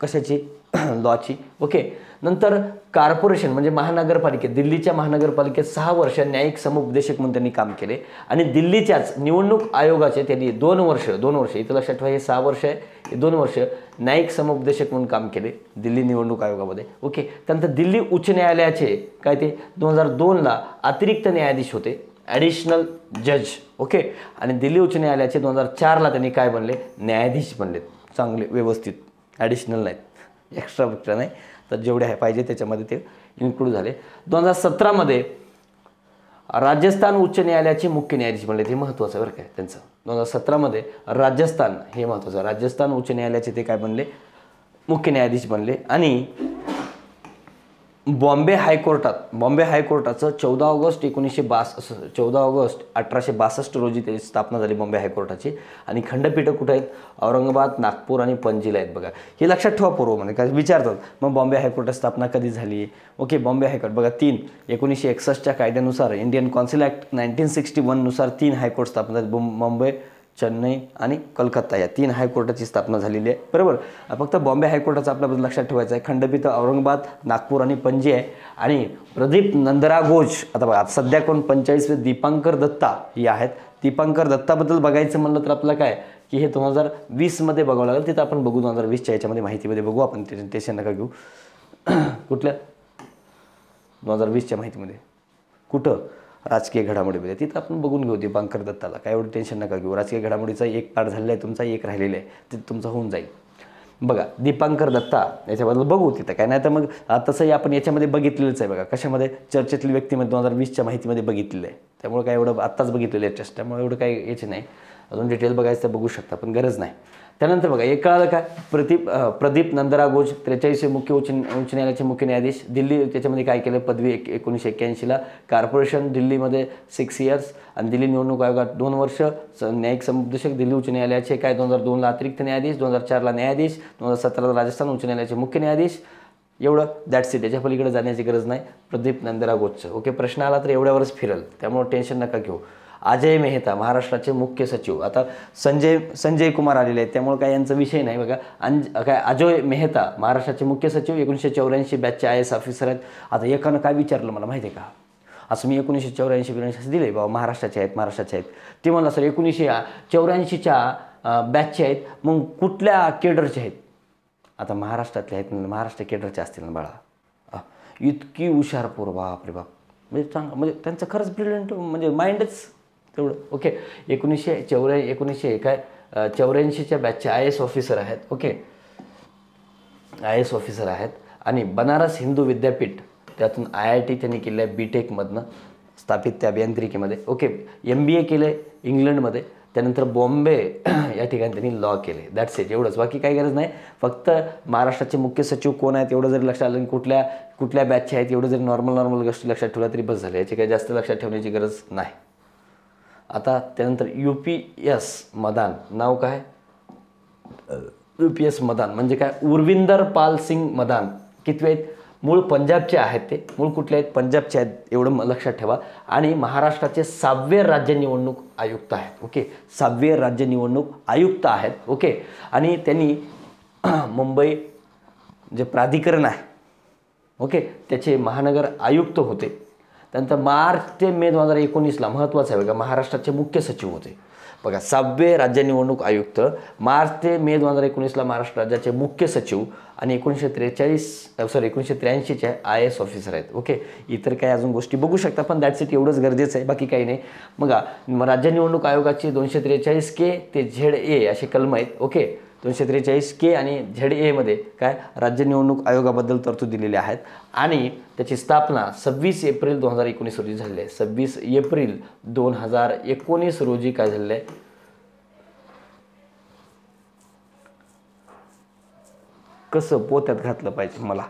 कशाची, लॉची. ओके, नंतर कॉर्पोरेशन म्हणजे महानगरपालिकेत, दिल्लीच्या महानगरपालिकेत 6 वर्ष न्यायिक समुपदेशक म्हणून त्यांनी काम केले. आणि दिल्लीच्याच निवडणूक आयोगाचे त्यांनी 2 वर्ष इथं लक्षात ठेवा, हे 6 वर्ष आहे, हे 2 वर्ष न्यायिक समुपदेशक म्हणून काम केले दिल्ली निवडणूक आयोगामध्ये. ओके, त्यानंतर दिल्ली उच्च न्यायालयाचे काय ते 2002ला अतिरिक्त न्यायाधीश होते, ॲडिशनल जज. ओके, आणि दिल्ली उच्च न्यायालयाचे 2004ला त्यांनी काय बनले, न्यायाधीश बनलेत. चांगले व्यवस्थित, ॲडिशनल नाहीत, एक्स्ट्रा नाही, तर जेवढे आहे पाहिजे त्याच्यामध्ये ते इन्क्लूड झाले. 2017मध्ये राजस्थान उच्च न्यायालयाचे मुख्य न्यायाधीश बनले, ते महत्त्वाचं आहे बरं काय त्यांचं. 2017 राजस्थान, हे महत्त्वाचं, राजस्थान उच्च न्यायालयाचे ते काय बनले, मुख्य न्यायाधीश बनले. आणि बॉम्बे हायकोर्टाचं 14 ऑगस्ट 1862 रोजी त्याची स्थापना झाली बॉम्बे हायकोर्टाची. आणि खंडपीठं कुठं आहेत, औरंगाबाद, नागपूर आणि पणजीला आहेत. बघा हे लक्षात ठेवा पूर्वमध्ये, काय विचारतात मग बॉम्बे हायकोर्टाची स्थापना कधी झाली. ओके, बॉम्बे हायकोर्ट बघा 1961च्या कायद्यानुसार, इंडियन कौन्सिल ॲक्ट 1961 नुसार 3 हायकोर्ट स्थापना झाली. मुंबई, चेन्नई आणि कलकत्ता या 3 हायकोर्टाची स्थापना झालेली आहे. बरोबर, फक्त बॉम्बे हायकोर्टाचं आपल्याबद्दल लक्षात ठेवायचं आहे. खंडपीठ औरंगाबाद, नागपूर आणि पणजी आहे. आणि प्रदीप नंदरा घोष, आता बघा सध्या कोण 45वे दीपांकर दत्ता हे आहेत. दीपांकर दत्ताबद्दल बघायचं म्हणलं तर आपलं काय की हे 2020 बघावं लागेल, तिथं आपण बघू 2020च्या याच्यामध्ये माहितीमध्ये बघू आपण, टेन्शन नका घेऊ. कुठल्या 2020च्या माहितीमध्ये कुठं, राजकीय घडामोडीमध्ये, तिथं आपण बघून घेऊ दीपांकर दत्ताला, काय एवढं टेन्शन नका घेऊ. राजकीय घडामोडीचा एक पार्ट झालेला आहे तुमचा, एक राहिलेला आहे, ते तुमचं होऊन जाईल. बघा दीपांकर दत्ता याच्याबद्दल बघू तिथं काय, नाही तर मग तसंही आपण याच्यामध्ये बघितलेलंच आहे. बघा कशामध्ये, चर्चेतील व्यक्तीमध्ये 2020च्या माहितीमध्ये बघितलेलं आहे. त्यामुळे काय एवढं आत्ताच बघितलेलं आहे टेस्ट, त्यामुळे एवढं काही याचे नाही. अजून डिटेल बघायचं तर बघू शकता, पण गरज नाही. त्यानंतर बघा एक कळालं काय, प्रदीप नंदरा घोष 43वे उच्च न्यायालयाचे मुख्य न्यायाधीश. दिल्ली त्याच्यामध्ये काय केलं, पदवी 1981ला. कॉर्पोरेशन दिल्लीमध्ये 6 इयर्स. आणि दिल्ली निवडणूक आयोगात 2 वर्ष. न्यायिक समुपदेशक दिल्ली उच्च न्यायालयाचे काय 2002ला अतिरिक्त न्यायाधीश, 2004ला न्यायाधीश, 2017ला राजस्थान उच्च न्यायालयाचे मुख्य न्यायाधीश. एवढं, दॅट्स इट. याच्या पलीकडे जाण्याची गरज नाही प्रदीप नंदरा घोषचं. ओके, प्रश्न आला तर एवढ्यावरच फिरल, त्यामुळे टेन्शन नका घेऊ. अजय मेहता महाराष्ट्राचे मुख्य सचिव, आता संजय कुमार आलेले आहेत, त्यामुळे काय यांचा विषय नाही. बघा काय अजय मेहता महाराष्ट्राचे मुख्य सचिव 1984 बॅचचे IAS ऑफिसर आहेत. आता एकानं काय विचारलं मला माहिती आहे का, असं मी 1984 दिले बाबा महाराष्ट्राचे आहेत. ते म्हणलं सर 1984च्या बॅचचे आहेत, मग कुठल्या केडरचे आहेत. आता महाराष्ट्रातले आहेत, महाराष्ट्र केडरचे असतील ना बाळा. इतकी हुशार पोरं, बापरे बाप, म्हणजे चांगलं, म्हणजे त्यांचं खरंच ब्रिलियंट, म्हणजे माइंडच तेवढं. ओके, 1984च्या बॅचचे IAS ऑफिसर आहेत. ओके, IAS ऑफिसर आहेत. आणि बनारस हिंदू विद्यापीठ, त्यातून IIT त्यांनी केलं आहे BTechमधनं, स्थापित त्या अभियांत्रिकीमध्ये. ओके, MBA केलं आहे इंग्लंडमध्ये. त्यानंतर बॉम्बे या ठिकाणी त्यांनी लॉ केले. दॅट्स इट, एवढंच, बाकी काही गरज नाही. फक्त महाराष्ट्राचे मुख्य सचिव कोण आहेत एवढं जरी लक्षात आलं, कुठल्या बॅचचे आहेत एवढं जरी नॉर्मल गोष्टी लक्षात ठेवल्या तरी बस झालं. याची काही जास्त लक्षात ठेवण्याची गरज नाही. आता त्यानंतर UPS मदान, नाव काय, UPS मदान म्हणजे काय, उर्विंदर पाल सिंग मदान. कितवे आहेत, मूळ पंजाबचे आहेत, ते मूळ कुठले आहेत, पंजाबचे आहेत, एवढं लक्षात ठेवा. आणि महाराष्ट्राचे 6वे राज्य निवडणूक आयुक्त आहेत. ओके, 6वे राज्य निवडणूक आयुक्त आहेत. ओके, आणि त्यांनी मुंबई जे प्राधिकरण आहे, ओके, त्याचे महानगर आयुक्त होते. त्यानंतर मार्च ते मे 2019ला, महत्त्वाचं आहे बघा, महाराष्ट्राचे मुख्य सचिव होते. बघा 6वे राज्य निवडणूक आयुक्त, मार्च ते मे 2019ला महाराष्ट्र राज्याचे मुख्य सचिव. आणि 1983चे IAS ऑफिसर आहेत. ओके, इतर काही अजून गोष्टी बघू शकता, पण दॅट्स इट, एवढंच गरजेचं आहे, बाकी काही नाही. मग राज्य निवडणूक आयोगाची 243K ते ZA असे कलम आहेत. ओके, 243K आणि ZA मध्ये काय राज्य निवडणूक आयोगाबद्दल तरतूद दिलेली आहेत. आणि त्याची स्थापना 26 एप्रिल 2019 रोजी झालेली आहे. 26 एप्रिल 2019 रोजी काय झालेलं आहे, कसं पोत्यात घातलं पाहिजे मला,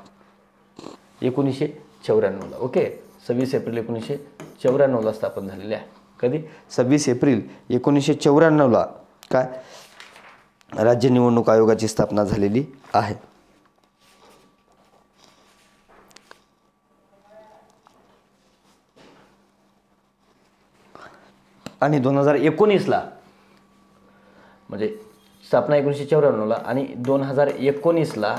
1994ला. ओके, 26 एप्रिल 1994ला स्थापन झालेले आहे. कधी, 26 एप्रिल 1994ला काय राज्य निवडणूक आयोगाची स्थापना झालेली आहे. आणि 2019ला म्हणजे स्थापना 1994ला आणि 2019ला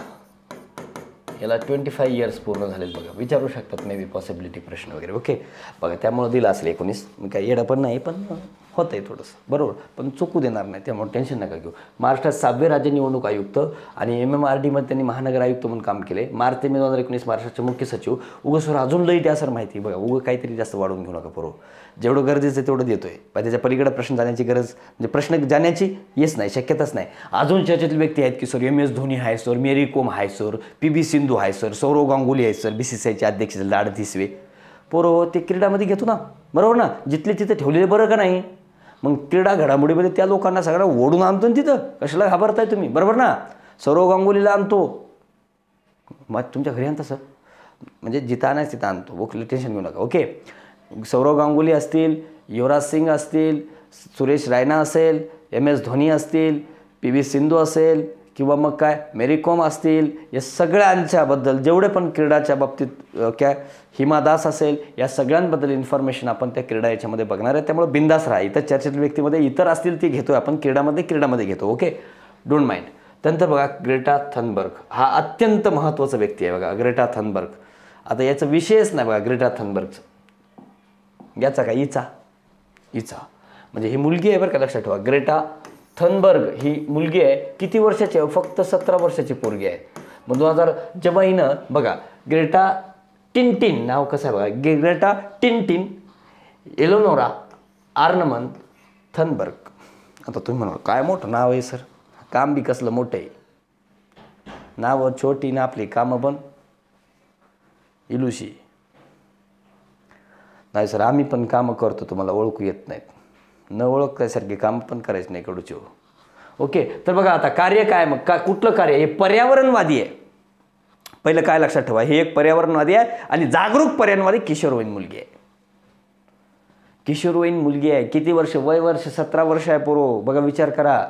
याला 25 इयर्स पूर्ण झालेत. बघा, विचारू शकतात मे बी पॉसिबिलिटी प्रश्न वगैरे. ओके, बघा त्यामुळे दिलं असेल 19, मी काही येडं पण नाही, पण होतं आहे थोडंसं, बरोबर, पण चुकू देणार नाही, त्यामुळे टेन्शन नका घेऊ. महाराष्ट्रात 6वे राज्य निवडणूक आयुक्त आणि MMRDमध्ये त्यांनी महानगर आयुक्त म्हणून काम केले. मार्च ते मे 2019 महाराष्ट्राचे मुख्य सचिव. उगं सर अजून लई द्या सर माहिती, बघा उगं काहीतरी जास्त वाढवून घेऊ नका, बरोबर, जेवढं गरजेचं आहे तेवढं देतोय. पण त्याच्या पलीकडे प्रश्न जाण्याची गरज, म्हणजे प्रश्न जाण्याची येस नाही, शक्यताच नाही. अजून चर्चेतील व्यक्ती आहेत की सर MS धोनी आहे सर, मेरी कोम आहे सर, PV सिंधू आहे सर, सौरव गांगुली आहे सर, BCCIचे अध्यक्ष 38वे. पोरं ते क्रीडामध्ये घेतो ना, बरोबर ना, जिथले तिथं ठेवलेले बरं का नाही. मग क्रीडा घडामोडीमध्ये त्या लोकांना सगळ्यांना ओढून आणतो ना तिथं, कशाला घाबरताय तुम्ही, बरोबर ना. सौरव गांगुलीला आणतो, मग तुमच्या घरी आणता सर, म्हणजे जिथं आणायचं तिथं आणतो, ओके, टेन्शन घेऊ नका. ओके, सौरव गांगुली असतील, युवराज सिंग असतील, सुरेश रायना असेल, MS धोनी असतील, PV सिंधू असेल, किंवा मग काय मेरी कॉम असतील, या सगळ्यांच्याबद्दल जेवढे पण क्रीडाच्या बाबतीत काय हिमा दास असेल, या सगळ्यांबद्दल इन्फॉर्मेशन आपण त्या क्रीडा याच्यामध्ये बघणार आहे. त्यामुळे बिंदास राहा. इतर चर्चेतील व्यक्तीमध्ये इतर असतील ती घेतोय आपण, क्रीडामध्ये घेतो. Okay, don't mind. त्यानंतर बघा ग्रेटा थनबर्ग, हा अत्यंत महत्त्वाचा व्यक्ती आहे बघा, ग्रेटा थनबर्ग. आता याचा विषयच नाही बघा ग्रेटा थनबर्गचा, याचा का हिचा म्हणजे ही मुलगी आहे बरं का, लक्षात ठेवा. ग्रेटा थनबर्ग ही मुलगी आहे, किती वर्षाची आहे, फक्त 17 वर्षाची पोरगी आहे. मग 2000 जेव्हा हिनं बघा ग्रेटा टिनटिन, नाव कसं आहे बघा, ग्रेटा टिनटिन एलोनोरा आर्नमन थनबर्ग. आता तुम्ही म्हणाल काय मोठं नाव आहे सर, काम बी कसलं मोठं आहे, नावं छोटी ना आपली कामं पण इलुशी. नाही सर, आम्ही पण कामं करतो, तुम्हाला ओळखू येत नाहीत, न ओळखल्यासारखे काम पण करायचं नाही कडूचे. ओके, तर बघा आता कार्य काय, मग का कुठलं कार्य, हे पर्यावरणवादी आहे. पहिलं काय लक्षात ठेवा, हे एक पर्यावरणवादी आहे आणि जागरूक पर्यावरणवादी किशोरवयीन मुलगी आहे. किशोरवयीन मुलगी आहे, किती वर्ष, वर्ष 17 वर्ष आहे पोरो. बघा विचार करा,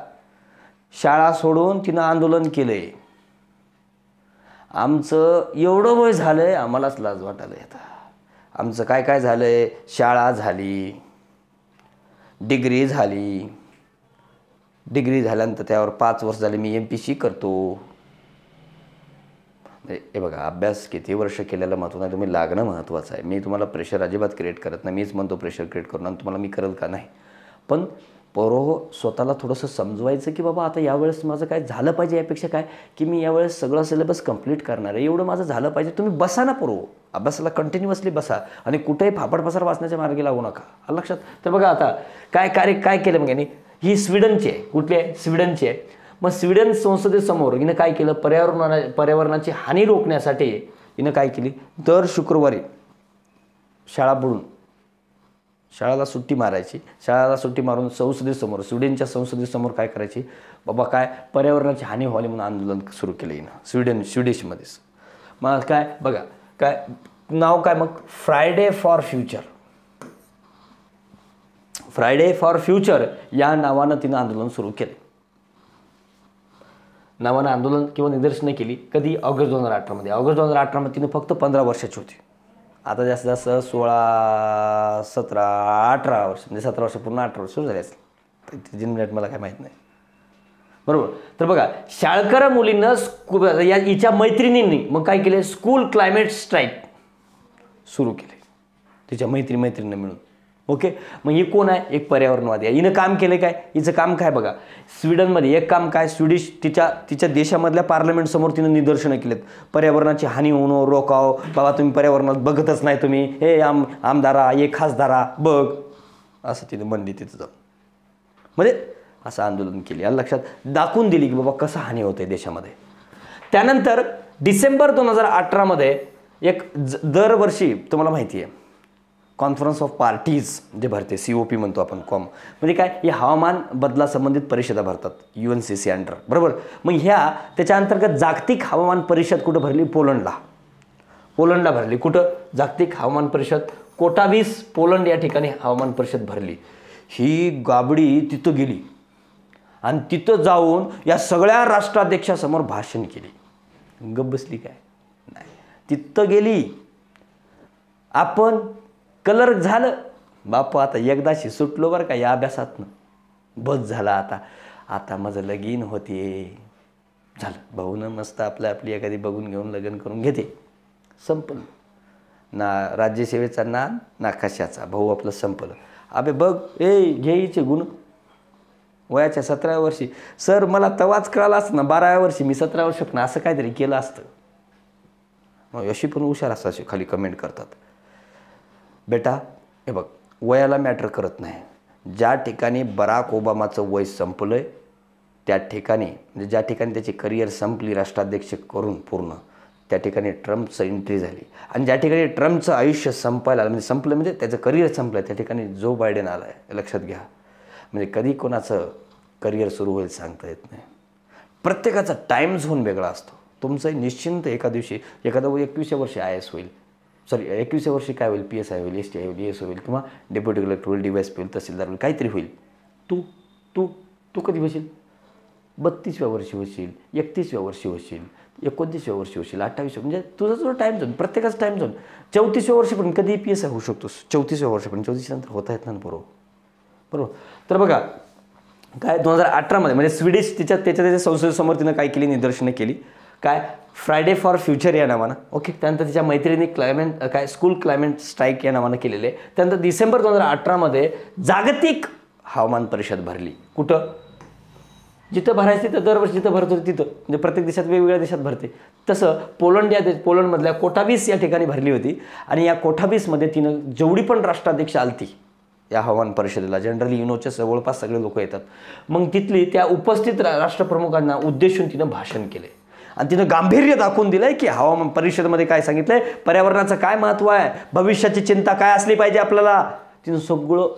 शाळा सोडून तिनं आंदोलन केलंय. आमचं एवढं वय झालंय, आम्हालाच लाज वाटायला येतं. आमचं काय काय झालंय, शाळा झाली, डिग्री झाल्यानंतर त्यावर 5 वर्ष झाले मी MPC करतो. हे बघा, अभ्यास किती वर्ष केलेलं महत्त्व नाही, तुम्ही लागणं महत्त्वाचं आहे. मी तुम्हाला प्रेशर अजिबात क्रिएट करत नाही, मीच म्हणतो प्रेशर क्रिएट करून आणि तुम्हाला मी करेल का नाही. पण स्वतःला थोडंसं समजवायचं की बाबा आता यावेळेस माझं काय झालं पाहिजे, यापेक्षा काय की मी यावेळेस सगळं सिलेबस कंप्लीट करणार आहे, एवढं माझं झालं पाहिजे. तुम्ही बसा ना अभ्यासाला कंटिन्युअसली बसा आणि कुठेही फापड पसार वाचण्याच्या मार्गी लागू नका, लक्षात. तर बघा आता काय कार्य काय केलं मग यांनी, ही स्वीडनची आहे. कुठली आहे, स्वीडनची आहे. मग स्वीडन संसदेसमोर हिनं काय केलं, पर्यावरणाची हानी रोखण्यासाठी हिनं काय केली, दर शुक्रवारी शाळा बुडून शाळाला सुट्टी मारायची, शाळाला सुट्टी मारून संसदेसमोर, स्वीडनच्या संसदेसमोर काय करायची, बाबा काय पर्यावरणाची हानी व्हावी म्हणून आंदोलन सुरू केलं हिनं स्वीडिशमध्येच. मग काय बघा, काय नाव काय, मग फ्रायडे फॉर फ्युचर या नावानं तिनं आंदोलन सुरू केलं. आंदोलन किंवा निदर्शनं केली. कधी, ऑगस्ट 2018 मध्ये. ऑगस्ट 2018 मध्ये तिनं फक्त 15 वर्षाची होती. आता जास्त 16, 17, 18 वर्ष, म्हणजे 17 वर्ष पूर्ण 18 वर्ष सुरू झाले असेल, तिची मिनिट मला काय माहीत नाही, बरोबर. तर बघा, शाळकरी मुलींना हिच्या मैत्रिणींनी मग काय केले, स्कूल क्लायमेट स्ट्राईक सुरू केले तिच्या मैत्रिणींना मिळून. ओके, मग ही कोण आहे, एक पर्यावरणवादी आहे. हिनं काम केलं काय, हिचं काम काय बघा, स्वीडनमध्ये एक काम काय, तिच्या देशामधल्या पार्लमेंटसमोर तिनं निदर्शनं केलेत, पर्यावरणाची हानी होणं रोखाव, बाबा तुम्ही पर्यावरणात बघतच नाही, तुम्ही हे आमदारा एक खासदारा बघ, असं तिनं म्हणली तिथं जाऊन, म्हणजे असं आंदोलन केले. या लक्षात दाखवून दिली की बाबा कसं हानी होते देशामध्ये. त्यानंतर डिसेंबर 2018 मध्ये एक दरवर्षी तुम्हाला माहिती आहे कॉन्फरन्स ऑफ पार्टीज जे भरते, COP म्हणतो आपण, म्हणजे काय, हे हवामान बदलासंबंधित परिषदा भरतात UNCC अंडर, बरोबर. मग त्याच्या अंतर्गत जागतिक हवामान परिषद कुठं भरली, पोलंडला भरली. कुठं, जागतिक हवामान परिषद कोटाविस पोलंड या ठिकाणी हवामान परिषद भरली. ही गाबडी तिथं गेली आणि तिथं जाऊन या सगळ्या राष्ट्राध्यक्षासमोर भाषण केली. गप्प बसली काय, नाही, तिथं गेली. आपण कलर झालं बापू, आता एकदाशी सुटलो बरं का या अभ्यासातनं, बस झाला, आता माझं लगीन होते, झालं, भाऊनं मस्त आपली एखादी बघून घेऊन लग्न करून घेते, संपलं. ना राज्यसेवेचा ना कशाचा, भाऊ आपलं संपलं. अबे बघ, घ्यायचे गुण वयाच्या 17व्या वर्षी. सर मला तवाच कळाला असतं ना, 12व्या वर्षी, मी 17 वर्ष पण असं काहीतरी केलं असतं. मग अशी पण हुशार असतात, खाली कमेंट करतात. बेटा हे बघ, वयाला मॅटर करत नाही. ज्या ठिकाणी बराक ओबामाचं वय संपलं आहे त्या ठिकाणी, म्हणजे ज्या ठिकाणी त्याची करिअर संपली राष्ट्राध्यक्ष करून पूर्ण, त्या ठिकाणी ट्रम्पचं एंट्री झाली आणि ज्या ठिकाणी ट्रम्पचं आयुष्य संपायला आलं, म्हणजे संपलं म्हणजे त्याचं करिअर संपलं, त्या ठिकाणी जो बायडेन आला आहे. लक्षात घ्या, म्हणजे कधी कोणाचं करिअर सुरू होईल सांगता येत नाही. प्रत्येकाचा टाईम झोन वेगळा असतो. तुमचं निश्चिंत एका दिवशी एखादा 21व्या वर्षी IAS होईल, 21व्या वर्षी काय होईल, PSI होईल, STI होईल, ES होईल किंवा डेप्युटी कलेक्टर होईल, DYSP होईल, तहसीलदार होईल, काहीतरी होईल. तू तू तू कधी होशील? 32व्या वर्षी होशील, 31व्या वर्षी होशील, 29व्या वर्षी होशील, 28व्या, म्हणजे तुझा जो टाईम झोन, प्रत्येकाचा टाईम झोन 34व्या वर्षीपर्यंत कधी PSI होऊ शकतोस. 34व्या वर्षीपर्यंत, 34 नंतर होता येत ना. बरोबर. तर बघा काय 2018 म्हणजे स्वीडिश त्याच्या संसदेसमोर तिनं काय केली, निदर्शनं केली. काय फ्रायडे फॉर फ्युचर या नावानं. ओके. त्यानंतर तिच्या मैत्रिणी स्कूल क्लायमेट स्ट्राईक या नावानं केलेले आहे. त्यानंतर डिसेंबर 2018 जागतिक हवामान परिषद भरली. कुठं? जिथं भरायचं तिथं, दरवर्षी जिथं भरत होते तिथं, म्हणजे प्रत्येक देशात वेगवेगळ्या देशात भरते. तसं पोलंडमधल्या कोठाबीस या ठिकाणी भरली होती. आणि या कोठाबीसमध्ये तिनं जेवढी पण राष्ट्राध्यक्ष आलती या हवामान परिषदेला, जनरली युनोच्या जवळपास सगळे लोक येतात, मग तिथली त्या उपस्थित राष्ट्रप्रमुखांना उद्देशून तिनं भाषण केले आणि तिनं गांभीर्य दाखवून दिलंय की हवामान परिषदेमध्ये काय सांगितलंय, पर्यावरणाचं काय महत्त्व आहे, भविष्याची चिंता काय असली पाहिजे आपल्याला, तिनं सगळं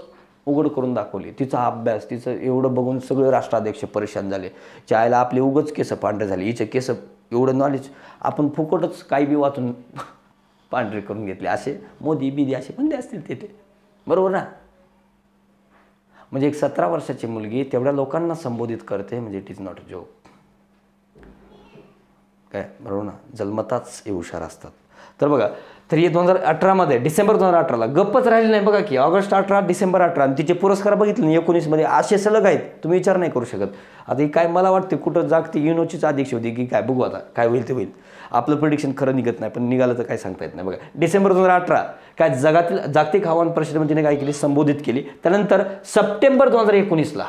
उघड करून दाखवली. तिचा अभ्यास, तिचं एवढं बघून सगळे राष्ट्राध्यक्ष परेशान झाले. चायला आपले उगच केस पांढरे झाले, हिचे केस एवढं नॉलेज आपण फुकटच काही बी वाचून पांढरे करून घेतले. असे मोदी बिदी असे पण असतील तिथे. बरोबर ना? म्हणजे एक 17 वर्षाची मुलगी तेवढ्या लोकांना संबोधित करते, म्हणजे it is not a joke. काय बरोबर ना? जन्मताच हे हुशार असतात. तर बघा, तर हे 2018 डिसेंबर 2018 गप्पच राहिली नाही. बघा की ऑगस्ट 18, डिसेंबर 18 आणि तिचे पुरस्कार बघितले ना 19 असे सलग आहेत, तुम्ही विचार नाही करू शकत. आता ही काय मला वाटते कुठं जागतिक युनोचीच अध्यक्ष होती की काय, बघू आता काय होईल ते होईल. आपलं प्रिडिक्शन खरं निघत नाही, पण निघालं तर काय सांगता येत नाही. बघा डिसेंबर 2018 काय जगातील जागतिक हवामान परिषदेमध्ये तिने काय केली, संबोधित केली. त्यानंतर सप्टेंबर 2019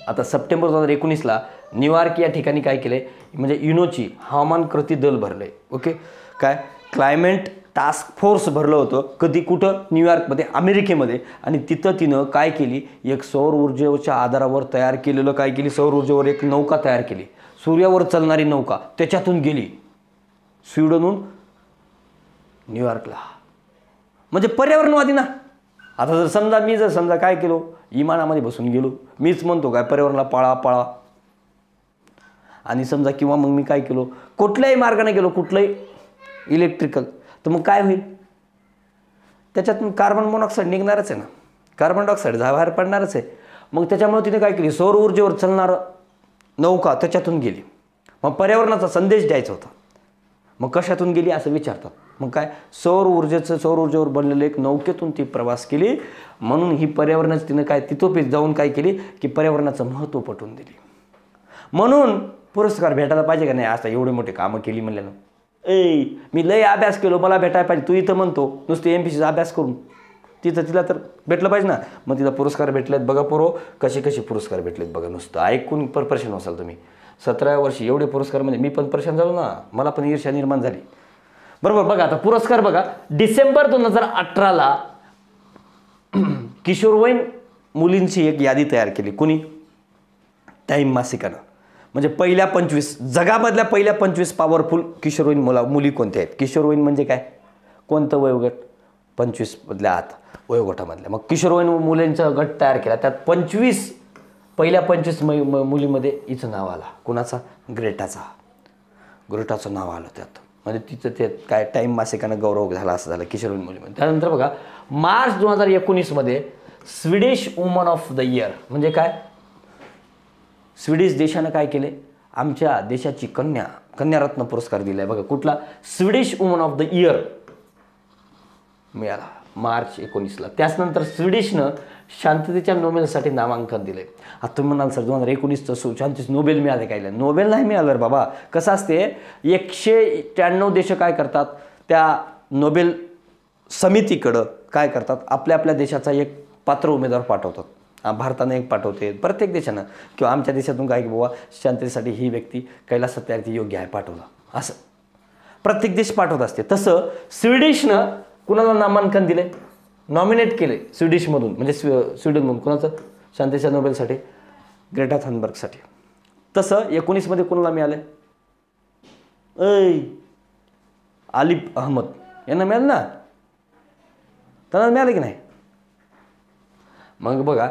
आता सप्टेंबर 2019 न्यूयॉर्क या ठिकाणी काय केलंय, म्हणजे युनोची हवामान कृती दल भरलंय. ओके. काय क्लायमेट टास्क फोर्स भरलं होतं. कधी? कुठं? न्यूयॉर्कमध्ये, अमेरिकेमध्ये. आणि तिथं तिनं काय केली, एक सौर ऊर्जेच्या आधारावर तयार केलेलं काय केली, सौर ऊर्जेवर एक नौका तयार केली, सूर्यावर चालणारी नौका. त्याच्यातून गेली स्वीडनहून न्यूयॉर्कला. म्हणजे पर्यावरणवादी ना. आता जर समजा काय केलो, विमानामध्ये बसून गेलो, मीच म्हणतो काय पर्यावरणाला पाळा पाळा, आणि समजा किंवा मग मी काय केलो, कुठल्याही मार्गाने गेलो, कुठलंही इलेक्ट्रिकल, तर मग काय होईल, त्याच्यातून कार्बन मोनॉक्साईड निघणारच आहे ना, कार्बन डायऑक्साईड बाहेर पडणारच आहे. मग त्याच्यामुळे तिने काय केली, सौर ऊर्जेवर चालणारं नौका त्याच्यातून गेली. मग पर्यावरणाचा संदेश द्यायचा होता. मग कशातून गेली असं विचारतात. मग काय, सौर ऊर्जेवर बनलेलं एक नौकेतून ती प्रवास केली. म्हणून ही पर्यावरणाची तिनं काय तिथोपीत जाऊन काय केली की पर्यावरणाचं महत्त्व पटवून दिली. म्हणून पुरस्कार भेटायला पाहिजे का नाही. आता एवढे मोठे कामं केली म्हणल्यानं, मी लय अभ्यास केलो, मला भेटायला पाहिजे. तू इथं म्हणतो नुसते MPSCचा अभ्यास करून, तिला तर भेटलं पाहिजे ना. मग तिला पुरस्कार भेटलेत. बघा पोरो कसे पुरस्कार भेटलेत बघा. नुसतं ऐकून परेशान असाल तुम्ही. 17व्या वर्षी एवढे पुरस्कार, म्हणजे मी पण परेशान झालो ना, मला पण ईर्ष्या निर्माण झाली. बरोबर. बघा आता पुरस्कार बघा. डिसेंबर 2018 किशोरवयीन मुलींची एक यादी तयार केली. कुणी? टाईम मासिकानं. म्हणजे पहिल्या 25 जगामधल्या पहिल्या 25 पॉवरफुल किशोरवयीन मुली कोणत्या आहेत. किशोरवयीन म्हणजे काय, कोणतं वयोगट, 25 मधल्या आत वयोगटामधल्या. मग किशोरवयीन मुलींचा गट तयार केला. त्यात पहिल्या 25 मुलीमध्ये हिचं नाव आलं. कुणाचा? ग्रेटाचं नाव आलं त्यात. म्हणजे तिचं ते काय टाईम मासिकानं गौरव झाला असं झालं किशोरवयीन मुलीमध्ये. त्यानंतर बघा March 2019 Swedish woman of the year, म्हणजे काय, स्वीडिश देशानं काय केले, आमच्या देशाची कन्यारत्न पुरस्कार दिलाय बघा. कुठला? Swedish woman of the year मिळाला मार्च 19. त्याचनंतर स्वीडिशनं शांततेच्या नोबेलसाठी नामांकन दिले. आता तुम्ही म्हणाल सर 2019 शांतीचं नोबेल मिळाले काय? नोबेल नाही मिळालं रे बाबा. कसं असते, 193 देश काय करतात, त्या नोबेल समितीकडं काय करतात, आपल्या देशाचा एक पात्र उमेदवार पाठवतात. भारतानं एक पाठवते, प्रत्येक देशानं, किंवा आमच्या देशातून काय की बाबा शांततेसाठी ही व्यक्ती कैलास सत्यार्थी योग्य आहे पाठवलं, असं प्रत्येक देश पाठवत असते. तसं स्वीडिशनं कुणाला नामांकन दिले, नॉमिनेट केले स्वीडिशमधून, म्हणजे स्वीडनमधून. कुणाचं? शांततेच्या नोबेलसाठी ग्रेटा थनबर्गसाठी. तसं 19 कुणाला मिळालं, आलिफ अहमद यांना मिळालं ना, त्यांना मिळालं की नाही. मग बघा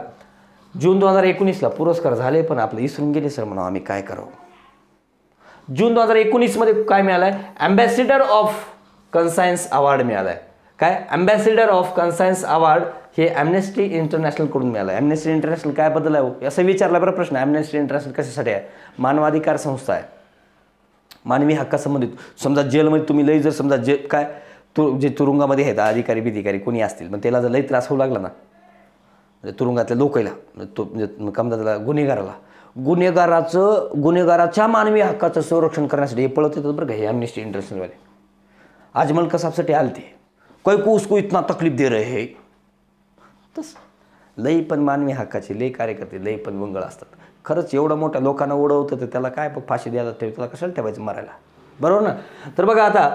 जून 2019ला पुरस्कार झाले, पण आपलं इसरून गेले सर म्हणून आम्ही काय करावं. जून 2019 मध्ये काय मिळालंय, अँबॅसिडर ऑफ कन्सायन्स अवॉर्ड मिळालाय. काय अँबॅसिडर ऑफ कन्सायन्स अवॉर्ड हे ॲम्नेस्टी इंटरनॅशनलकडून मिळालं. ॲम्नेस्टी इंटरनॅशनल काय बद्दल आहे असं विचारला बरं प्रश्न. ॲम्नेस्टी इंटरनॅशनल कशासाठी आहे, मानवाधिकार संस्था आहे, मानवी हक्कासंबंधित. समजा जेलमध्ये तुम्ही लई जर समजा जे काय जे तुरुंगामध्ये आहेत अधिकारी बिधिकारी कोणी असतील, पण त्याला जर लई त्रास होऊ लागला ना, म्हणजे तुरुंगातल्या लोकांना म्हणजे समजा त्याला गुन्हेगाराच्या मानवी हक्काचं संरक्षण करण्यासाठी हे पळत येतात बरं का हे ॲम्नेस्टी इंटरनॅशनलवाले. अजमल कसाबसाठी आलते, कोई को उसको इतना तकलीफ दे रहे है. तस लई पण मानवी हक्काचे लई कार्यकर्ते लई पण वंगळ असतात. खरंच एवढं मोठ्या लोकांना उडवतं तर त्याला काय फाशी द्यायला ठेव, त्याला कशाला ठेवायचं मारायला, बरोबर ना. तर बघा आता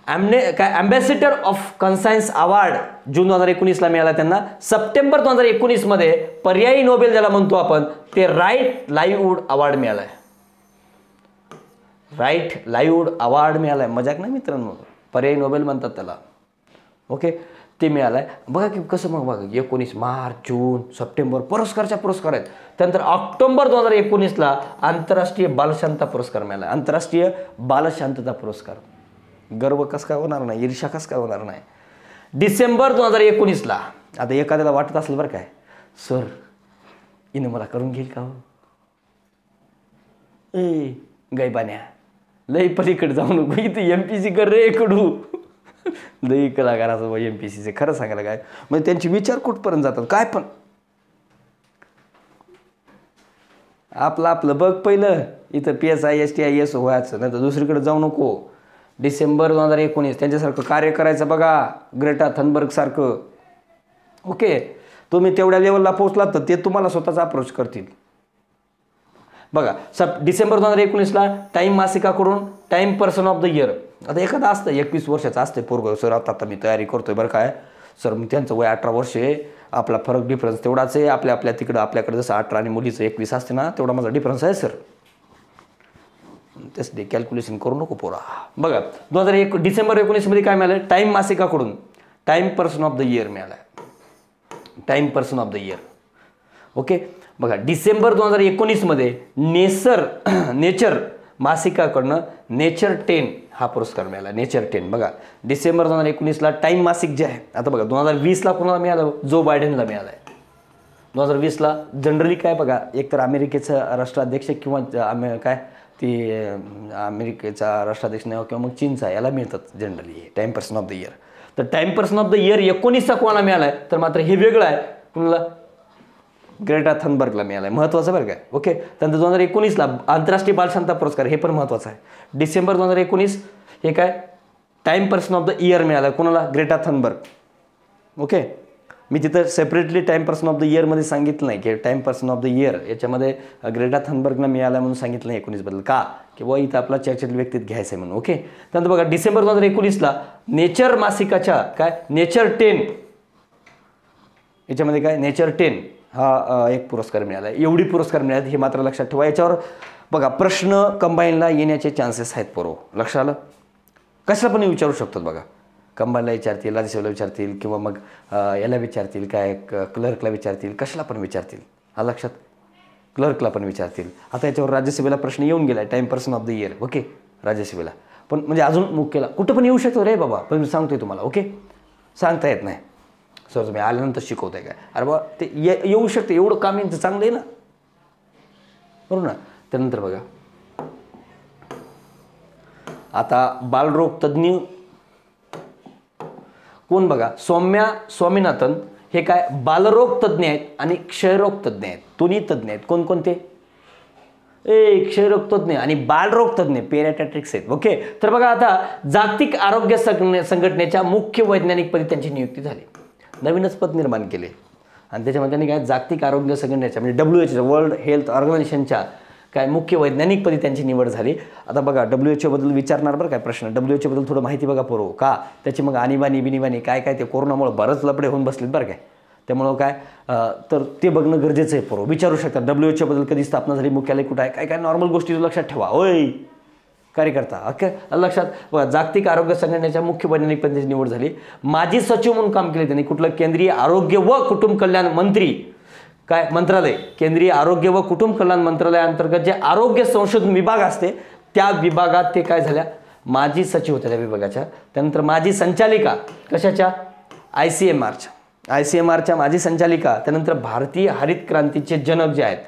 काय अँबॅसिडर ऑफ कन्सायन्स अवॉर्ड जून 2019ला मिळाला त्यांना. सप्टेंबर 2019 मध्ये पर्यायी नोबेल ज्याला म्हणतो आपण ते राईट लाईव्हवूड अवॉर्ड मिळालाय. राईट लाईव्हवूड अवॉर्ड मिळालाय, मजाक नाही मित्रांनो, पर्यायी नोबेल म्हणतात त्याला. ओके, ते मिळालाय. बघा की कसं मग बघा 19 मार्च जून सप्टेंबर पुरस्कार आहेत. त्यानंतर ऑक्टोबर 2019ला आंतरराष्ट्रीय बालशांतता पुरस्कार मिळाला. आंतरराष्ट्रीय बालशांतता पुरस्कार. गर्व कसं काय होणार नाही, ईर्ष्या कसं काय होणार नाही. डिसेंबर 2019ला आता एखाद्याला वाटत असेल बरं काय, सर हिनं मला करून घेईल का हो, ए गायबान्या लई पलीकडे जाऊ नको, इथे MPC कर रे कडू. लई कलाकाराचं MPCचे खरं सांगायला काय म्हणजे त्यांचे विचार कुठपर्यंत जातात काय पण. आपलं बघ पहिलं इथं PSI STIS व्हायचं, नाही तर दुसरीकडे जाऊ नको. डिसेंबर 2019 त्यांच्यासारखं कार्य करायचं बघा, ग्रेटा थनबर्ग सारखं. ओके, तुम्ही तेवढ्या लेवलला पोहोचलात तर ते तुम्हाला स्वतःचा अप्रोच करतील. बघा डिसेंबर 2019ला टाईम मासिकाकडून Time person of the year. आता एखादा असतं 21 वर्षाचं असतं पोरगं, सर आता मी तयारी करतोय बरं काय सर, मग त्यांचं वय 18 वर्ष आहे, आपला फरक डिफरन्स तेवढाच आहे, आपल्या तिकडं आपल्याकडे जसं 18 आणि मुलीचं 21 असते ना तेवढा माझा डिफरन्स आहे सर. तेच कॅल्क्युलेशन करू नको पोरा. बघा डिसेंबर 2019 मध्ये काय मिळालं, टाईम मासिकाकडून Time person of the year मिळाला. Time person of the year. Okay, बघा डिसेंबर 2019 मध्ये नेचर मासिकाकडनं नेचर 10 हा पुरस्कार मिळाला. नेचर 10. बघा डिसेंबर 2019ला टाईम मासिक जे आहे, आता बघा 2020ला कोणाला मिळालं, जो बायडेनला मिळालं आहे. 2020ला जनरली काय बघा, एकतर अमेरिकेचा राष्ट्राध्यक्ष किंवा काय ती अमेरिकेचा राष्ट्राध्यक्ष नाही किंवा मग चीनचा याला मिळतात generally Time person of the year. तर Time person of the year 19चा कोणाला मिळाला आहे, तर मात्र हे वेगळं आहे, कुणाला ग्रेटा थनबर्गला मिळाला आहे. महत्त्वाचं बरं काय. ओके, त्यानंतर 2019ला आंतरराष्ट्रीय बालशांतता पुरस्कार हे पण महत्त्वाचं आहे. डिसेंबर 2019 हे काय time person of the year मिळालं कोणाला, ग्रेटा थनबर्ग. ओके, मी तिथं separately time person of the इयरमध्ये सांगितलं नाही की time person of the year याच्यामध्ये ग्रेटा थनबर्गला मिळाला म्हणून सांगितलं नाही 19 बद्दल का, की बुवा इथं आपला चर्चेतील व्यक्तीत घ्यायचं आहे म्हणून. ओके, त्यानंतर बघा डिसेंबर 2019ला नेचर मासिकाच्या काय नेचर 10 याच्यामध्ये काय नेचर 10 हा एक पुरस्कार मिळाला. एवढी पुरस्कार मिळाले हे मात्र लक्षात ठेवा. याच्यावर बघा प्रश्न कंबाईनला येण्याचे चान्सेस आहेत पोरो, लक्षात आलं. कशाला पण विचारू शकतात बघा, कंबाईनला विचारतील, राज्यसभेला विचारतील किंवा मग याला विचारतील काय क्लर्कला विचारतील, कशाला पण विचारतील. हा लक्षात, क्लर्कला पण विचारतील. आता याच्यावर राज्यसभेला प्रश्न येऊन गेला Time person of the year. Okay, राज्यसभेला पण म्हणजे अजून मुख्यला कुठं पण येऊ शकतो रे बाबा, पण मी सांगतोय तुम्हाला. ओके, सांगता येत नाही सर तुम्ही आल्यानंतर शिकवताय काय, अरे बा ते येऊ शकते, एवढं काम यांचं चांगलं आहे ना, बरोबर ना. त्यानंतर बघा आता बालरोग तज्ज्ञ कोण बघा, सौम्या स्वामीनाथन हे काय बालरोग तज्ज्ञ आहेत आणि क्षयरोग तज्ज्ञ आहेत, दोन्ही तज्ज्ञ आहेत. कोणकोणते, क्षयरोग तज्ज्ञ आणि बालरोग तज्ज्ञ पेरियाट्रिक्स आहेत. ओके, तर बघा आता जागतिक आरोग्य संघटनेच्या मुख्य वैज्ञानिकपदी त्यांची नियुक्ती झाली. नवीनच पद निर्माण केले आणि त्याच्यामध्ये त्यांनी काय जागतिक आरोग्य संघटनेच्या म्हणजे WHO वर्ल्ड हेल्थ ऑर्गनायझेशनच्या काय मुख्य वैज्ञानिकपदी त्यांची निवड झाली. आता बघा WHO बद्दल विचारणार बरं काय प्रश्न, WHO बद्दल थोडं माहिती बघा पोरो का, त्याची मग आणीबाणी बिनीबाणी काय काय ते कोरोनामुळे बरंच लपडे होऊन बसलेत बरं काय, त्यामुळं काय तर ते बघणं गरजेचं आहे पोरो. विचारू शकतात WHO बद्दल कधी स्थापना झाली, मुख्यालय कुठं आहे, काय काय नॉर्मल गोष्टी लक्षात ठेवा. होय कार्यकर्ता. ओके, लक्षात बघा. जागतिक आरोग्य संघटनेच्या मुख्य वैज्ञानिक पदाची निवड झाली. माजी सचिव म्हणून काम केले त्यांनी. कुठलं? केंद्रीय आरोग्य व कुटुंब कल्याण मंत्री काय मंत्रालय, केंद्रीय आरोग्य व कुटुंब कल्याण मंत्रालयाअंतर्गत जे आरोग्य संशोधन विभाग असते त्या विभागात ते काय झाल्या? माजी सचिव होत्या त्या विभागाच्या. त्यानंतर माजी संचालिका कशाच्या? ICMRच्या माजी संचालिका. त्यानंतर भारतीय हरित क्रांतीचे जनक जे आहेत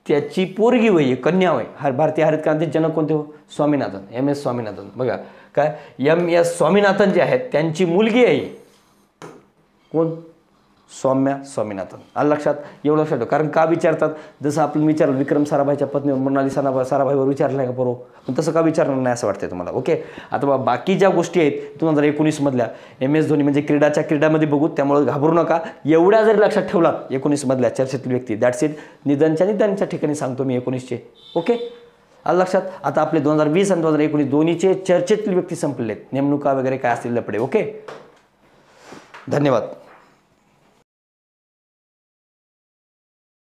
त्याची पोरगी वय कन्या होय. भारतीय हरित क्रांतीचे जनक कोणते हो? स्वामीनाथन, MS स्वामीनाथन. बघा काय MS स्वामीनाथन जे आहेत त्यांची मुलगी आहे कोण? सौम्या स्वामीनाथन. आलं लक्षात? एवढं लक्षात ठेव. कारण का विचारतात? जसं आपण विचारलं विक्रम साराभाईच्या पत्नीवर मृणाली साराभाईवर विचारलं नाही का बरोबर, पण तसं का विचारणार नाही असं वाटतंय तुम्हाला? ओके, आता बाकी ज्या गोष्टी आहेत 2019 मधल्या MS धोनी म्हणजे क्रीडामध्ये बघू, त्यामुळे घाबरू नका. एवढ्या जरी लक्षात ठेवलात 19 मधल्या चर्चेतील व्यक्ती, दॅट्स इट. निधनच्या ठिकाणी सांगतो मी 19चे. ओके, आलं लक्षात? आता आपले 2020 आणि 2019 दोन्हीचे चर्चेतील व्यक्ती संपलेले आहेत. नेमणुका वगैरे काय असतील लपडे. ओके, धन्यवाद.